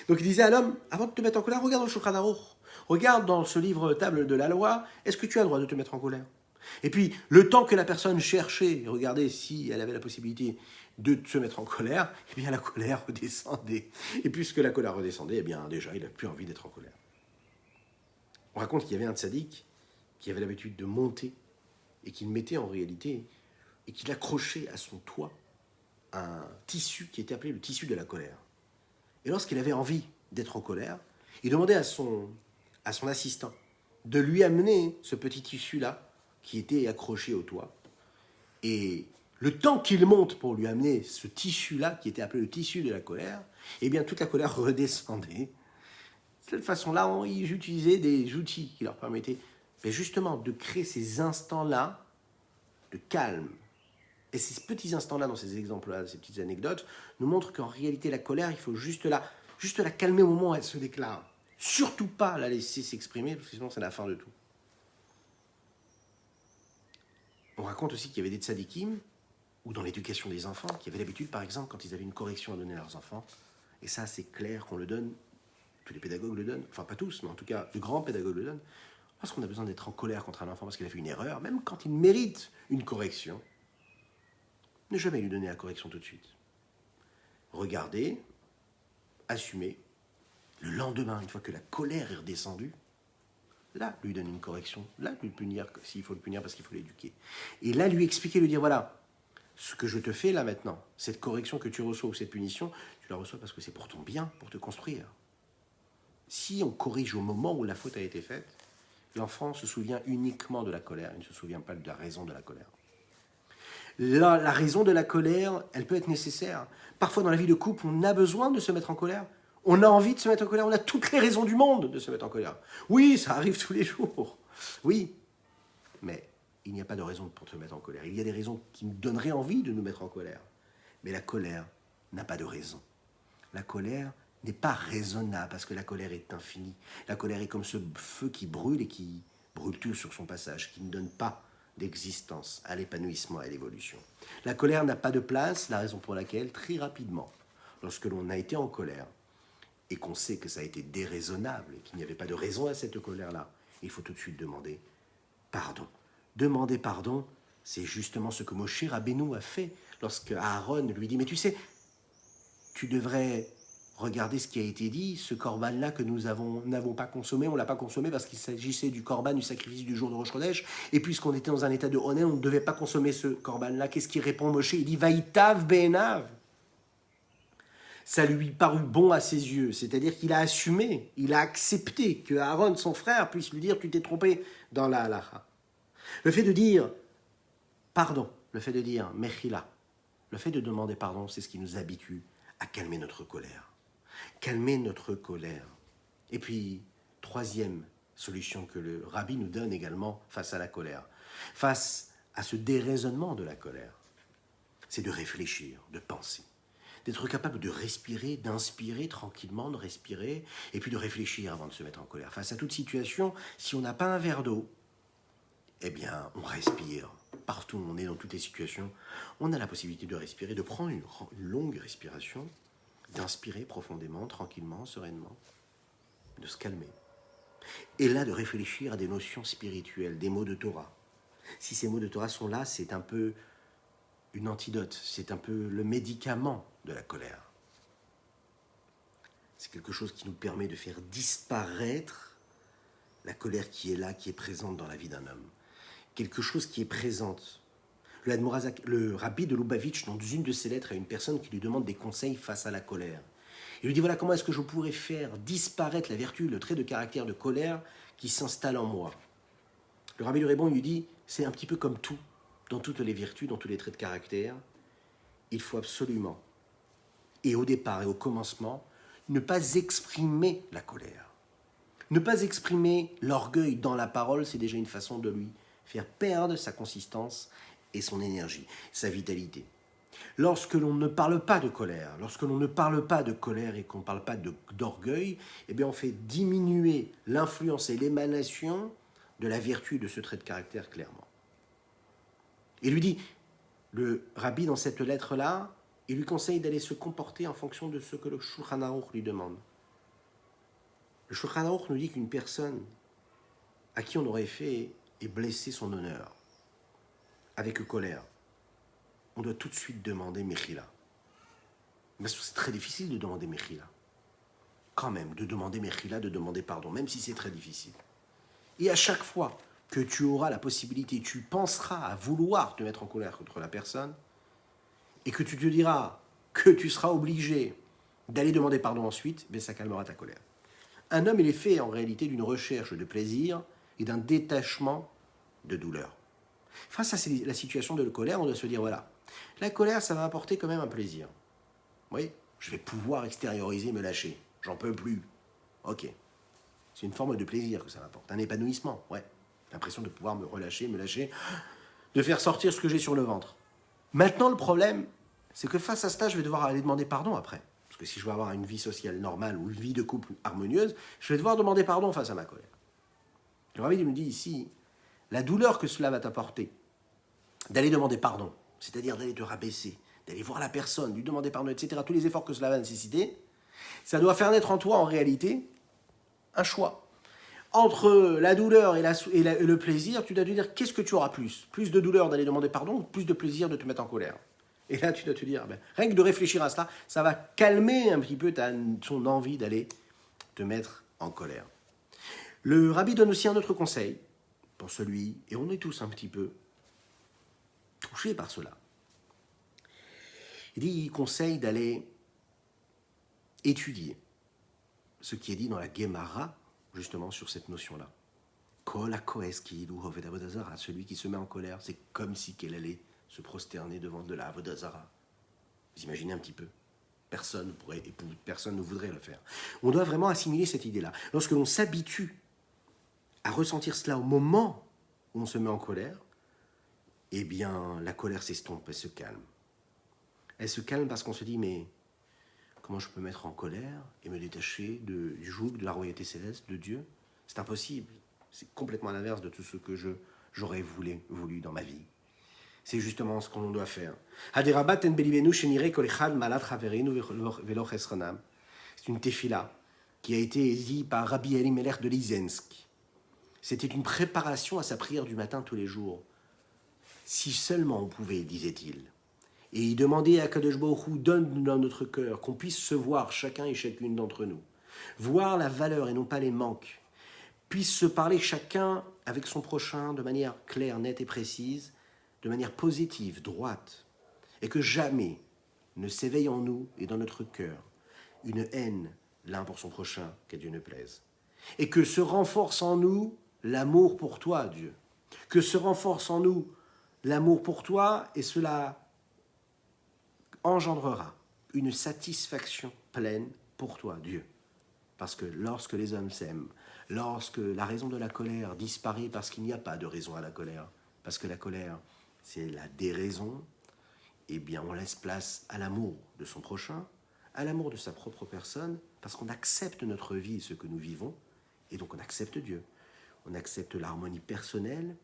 Donc il disait à l'homme, avant de te mettre en colère, regarde dans le Shulchan Aruch, regarde dans ce livre table de la loi, est-ce que tu as le droit de te mettre en colère? Et puis, le temps que la personne cherchait, regardait si elle avait la possibilité de se mettre en colère, eh bien la colère redescendait. Et puisque la colère redescendait, eh bien déjà, il n'a plus envie d'être en colère. On raconte qu'il y avait un tzaddik qui avait l'habitude de monter et qu'il mettait en réalité, et qu'il accrochait à son toit un tissu qui était appelé le tissu de la colère. Et lorsqu'il avait envie d'être en colère, il demandait à son assistant de lui amener ce petit tissu-là qui était accroché au toit. Et le temps qu'il monte pour lui amener ce tissu-là, qui était appelé le tissu de la colère, eh bien toute la colère redescendait. De cette façon-là, ils utilisaient des outils qui leur permettaient justement de créer ces instants-là de calme Et ces petits instants-là, dans ces exemples-là, ces petites anecdotes, nous montrent qu'en réalité, la colère, il faut juste la calmer au moment où elle se déclare. Surtout pas la laisser s'exprimer, parce que sinon c'est la fin de tout. On raconte aussi qu'il y avait des tzadikim, ou dans l'éducation des enfants, qui avaient l'habitude, par exemple, quand ils avaient une correction à donner à leurs enfants, et ça c'est clair qu'on le donne, tous les pédagogues le donnent, enfin pas tous, mais en tout cas de grands pédagogues le donnent, parce qu'on a besoin d'être en colère contre un enfant parce qu'il a fait une erreur, même quand il mérite une correction, ne jamais lui donner la correction tout de suite. Regardez, assumer, le lendemain, une fois que la colère est redescendue, là, lui donner une correction, là, lui punir, s'il faut le punir parce qu'il faut l'éduquer. Et là, lui expliquer, lui dire, voilà, ce que je te fais là maintenant, cette correction que tu reçois ou cette punition, tu la reçois parce que c'est pour ton bien, pour te construire. Si on corrige au moment où la faute a été faite, l'enfant se souvient uniquement de la colère, il ne se souvient pas de la raison de la colère. La raison de la colère, elle peut être nécessaire. Parfois dans la vie de couple, on a besoin de se mettre en colère. On a envie de se mettre en colère, on a toutes les raisons du monde de se mettre en colère. Oui, ça arrive tous les jours. Oui, mais il n'y a pas de raison pour se mettre en colère. Il y a des raisons qui nous donneraient envie de nous mettre en colère. Mais la colère n'a pas de raison. La colère n'est pas raisonnable parce que la colère est infinie. La colère est comme ce feu qui brûle et qui brûle tout sur son passage, qui ne donne pas d'existence à l'épanouissement et à l'évolution. La colère n'a pas de place, la raison pour laquelle, très rapidement, lorsque l'on a été en colère et qu'on sait que ça a été déraisonnable et qu'il n'y avait pas de raison à cette colère-là, il faut tout de suite demander pardon. Demander pardon, c'est justement ce que Moshe Rabbeinu a fait lorsque Aaron lui dit « Mais tu sais, tu devrais regarder ce qui a été dit, ce corban-là que nous n'avons pas consommé, on ne l'a pas consommé parce qu'il s'agissait du corban, du sacrifice du jour de Rosh Chodesh, et puisqu'on était dans un état de honneur, on ne devait pas consommer ce corban-là. » Qu'est-ce qu'il répond Moshe? Il dit « Vaïtav be'enav » Ça lui parut bon à ses yeux, c'est-à-dire qu'il a assumé, il a accepté que Aaron, son frère, puisse lui dire « Tu t'es trompé dans la halacha ». Le fait de dire pardon, le fait de dire mechila, le fait de demander pardon, c'est ce qui nous habitue à calmer notre colère. Calmer notre colère. Et puis, troisième solution que le rabbi nous donne également face à la colère, face à ce déraisonnement de la colère, c'est de réfléchir, de penser, d'être capable de respirer, d'inspirer tranquillement, de respirer, et puis de réfléchir avant de se mettre en colère. Face à toute situation, si on n'a pas un verre d'eau, eh bien, on respire. Partout où on est, dans toutes les situations, on a la possibilité de respirer, de prendre une longue respiration, d'inspirer profondément, tranquillement, sereinement, de se calmer. Et là, de réfléchir à des notions spirituelles, des mots de Torah. Si ces mots de Torah sont là, c'est un peu une antidote, c'est un peu le médicament de la colère. C'est quelque chose qui nous permet de faire disparaître la colère qui est là, qui est présente dans la vie d'un homme. Quelque chose qui est présente. Le rabbi de Lubavitch, dans une de ses lettres, à une personne qui lui demande des conseils face à la colère. Il lui dit, voilà, comment est-ce que je pourrais faire disparaître la vertu, le trait de caractère de colère qui s'installe en moi. Le rabbi de Rébon lui dit, c'est un petit peu comme tout, dans toutes les vertus, dans tous les traits de caractère, il faut absolument, et au départ et au commencement, ne pas exprimer la colère. Ne pas exprimer l'orgueil dans la parole, c'est déjà une façon de lui faire perdre sa consistance et son énergie, sa vitalité. Lorsque l'on ne parle pas de colère, et qu'on ne parle pas d'orgueil, eh bien on fait diminuer l'influence et l'émanation de la vertu de ce trait de caractère clairement. Il lui dit, le rabbi dans cette lettre-là, il lui conseille d'aller se comporter en fonction de ce que le Shulchan Aruch lui demande. Le Shulchan Aruch nous dit qu'une personne à qui on aurait fait et blessé son honneur, avec colère, on doit tout de suite demander Mechila. Mais c'est très difficile de demander Mechila. Quand même, de demander Mechila, de demander pardon, même si c'est très difficile. Et à chaque fois que tu auras la possibilité, tu penseras à vouloir te mettre en colère contre la personne, et que tu te diras que tu seras obligé d'aller demander pardon ensuite, ben ça calmera ta colère. Un homme, il est fait en réalité d'une recherche de plaisir et d'un détachement de douleur. Face à la situation de la colère, on doit se dire, voilà, la colère, ça va apporter quand même un plaisir. Oui, je vais pouvoir extérioriser, me lâcher. J'en peux plus. Ok. C'est une forme de plaisir que ça m'apporte. Un épanouissement, ouais. L'impression de pouvoir me relâcher, me lâcher, de faire sortir ce que j'ai sur le ventre. Maintenant, le problème, c'est que face à cela, je vais devoir aller demander pardon après. Parce que si je veux avoir une vie sociale normale ou une vie de couple harmonieuse, je vais devoir demander pardon face à ma colère. Le Rabbi me dit ici, la douleur que cela va t'apporter, d'aller demander pardon, c'est-à-dire d'aller te rabaisser, d'aller voir la personne, lui demander pardon, etc., tous les efforts que cela va nécessiter, ça doit faire naître en toi, en réalité, un choix. Entre la douleur et le plaisir, tu dois te dire, qu'est-ce que tu auras plus? Plus de douleur d'aller demander pardon ou plus de plaisir de te mettre en colère? Et là, tu dois te dire, rien que de réfléchir à cela, ça va calmer un petit peu ton envie d'aller te mettre en colère. Le Rabbi donne aussi un autre conseil pour celui, et on est tous un petit peu touchés par cela. Il conseille d'aller étudier ce qui est dit dans la Gemara, justement sur cette notion-là. Celui qui se met en colère, c'est comme si qu'elle allait se prosterner devant de la Avodah Zara. Vous imaginez un petit peu? Personne ne voudrait le faire. On doit vraiment assimiler cette idée-là. Lorsque l'on s'habitue à ressentir cela au moment où on se met en colère, eh bien, la colère s'estompe, elle se calme. Elle se calme parce qu'on se dit, mais comment je peux me mettre en colère et me détacher du joug de la royauté céleste de Dieu? C'est impossible. C'est complètement à l'inverse de tout ce que j'aurais voulu dans ma vie. C'est justement ce qu'on doit faire. C'est une tefila qui a été dite par Rabbi Elimelech de Lizensk. C'était une préparation à sa prière du matin tous les jours. Si seulement on pouvait, disait-il. Et il demandait à Kadosh Baruch Hu, donne dans notre cœur, qu'on puisse se voir chacun et chacune d'entre nous. Voir la valeur et non pas les manques. Puisse se parler chacun avec son prochain de manière claire, nette et précise, de manière positive, droite. Et que jamais ne s'éveille en nous et dans notre cœur une haine l'un pour son prochain, qu'à Dieu ne plaise. Et que se renforce en nous l'amour pour toi, Dieu. Que se renforce en nous l'amour pour toi, et cela engendrera une satisfaction pleine pour toi, Dieu. Parce que lorsque les hommes s'aiment, lorsque la raison de la colère disparaît parce qu'il n'y a pas de raison à la colère, parce que la colère, c'est la déraison, eh bien on laisse place à l'amour de son prochain, à l'amour de sa propre personne, parce qu'on accepte notre vie, ce que nous vivons, et donc on accepte Dieu. On accepte l'harmonie personnelle,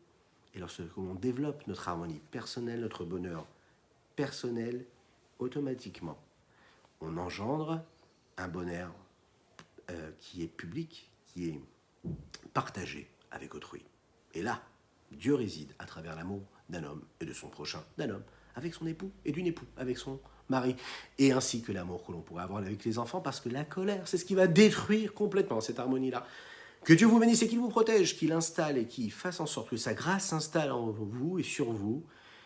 et lorsqu'on développe notre harmonie personnelle, notre bonheur personnel, automatiquement, on engendre un bonheur qui est public, qui est partagé avec autrui. Et là, Dieu réside à travers l'amour d'un homme et de son prochain, d'un homme avec son époux et d'une époux avec son mari, et ainsi que l'amour que l'on pourrait avoir avec les enfants, parce que la colère, c'est ce qui va détruire complètement cette harmonie-là. Que Dieu vous bénisse et qu'il vous protège, qu'il installe et qu'il fasse en sorte que sa grâce s'installe en vous et sur vous,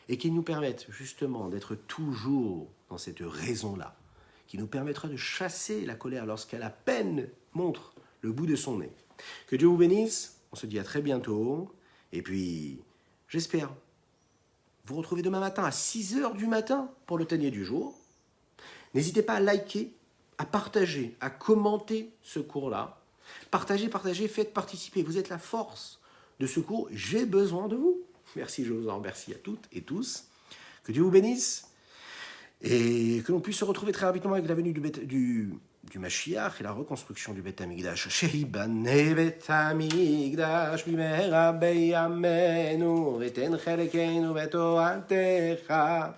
et qu'il nous permette justement d'être toujours dans cette raison-là, qui nous permettra de chasser la colère lorsqu'elle à peine montre le bout de son nez. Que Dieu vous bénisse, on se dit à très bientôt, et puis j'espère vous retrouver demain matin à 6h du matin pour le Tanya du jour. N'hésitez pas à liker, à partager, à commenter ce cours-là. Partagez, faites participer. Vous êtes la force de ce cours. J'ai besoin de vous. Merci, je vous en remercie à toutes et tous. Que Dieu vous bénisse et que l'on puisse se retrouver très rapidement avec la venue du Mashiach et la reconstruction du Beth Amikdash. Sheibane Beth Amikdash bimehera beyamenu v'ten chelkeinu v'toratecha.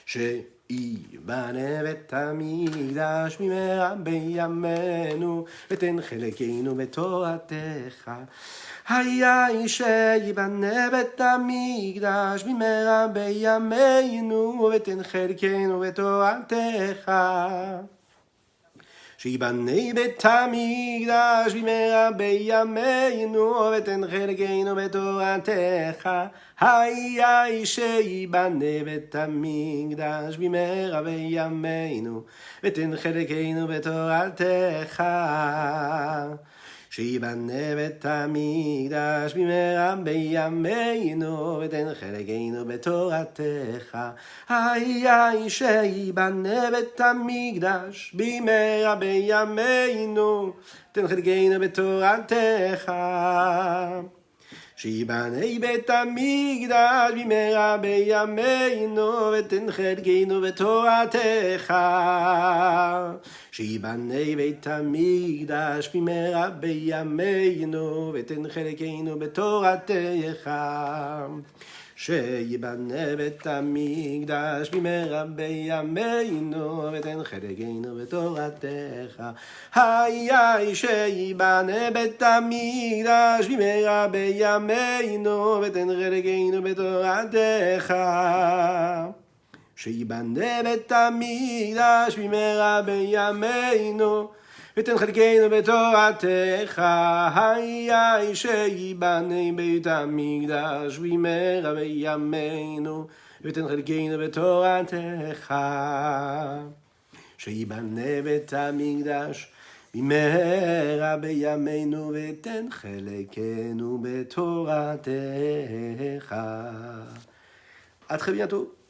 Sheibane Beth Amikdash bimehera beyamenu v'ten chelkeinu v'toratecha. Hayai sheibane Beth Amikdash bimehera beyamenu v'ten chelkeinu v'toratecha. שיבנה בית המקדש במהרה בימינו ותן חלקנו בתורתך. היי שיבנה בית המקדש במהרה בימינו ותן חלקנו בתורתך. שיבנה בית המקדש במהרה בימינו ותן חלקנו בתורתך. היי שיבנה בית המקדש במהרה בימינו ותן חלקנו בתורתך. שיבנה בית המקדש במהרה בימינו ותן חלקנו בתורתך. שיבנה בית המקדש במהרה בימינו ותן חלקנו בתורתך. שיבנה בית המקדש במהרה בימינו ותן חלקנו בתורתך. היי שיבנה בית המקדש במהרה בימינו ותן חלקנו בתורתך. שיבנה בית המקדש במהרה בימינו ותן חלקנו בתורתך. היי שיבנה בית המקדש במהרה בימינו ותן חלקנו בתורתך. שיבנה בית המקדש במהרה בימינו ותן חלקנו בתורתך. À très bientôt.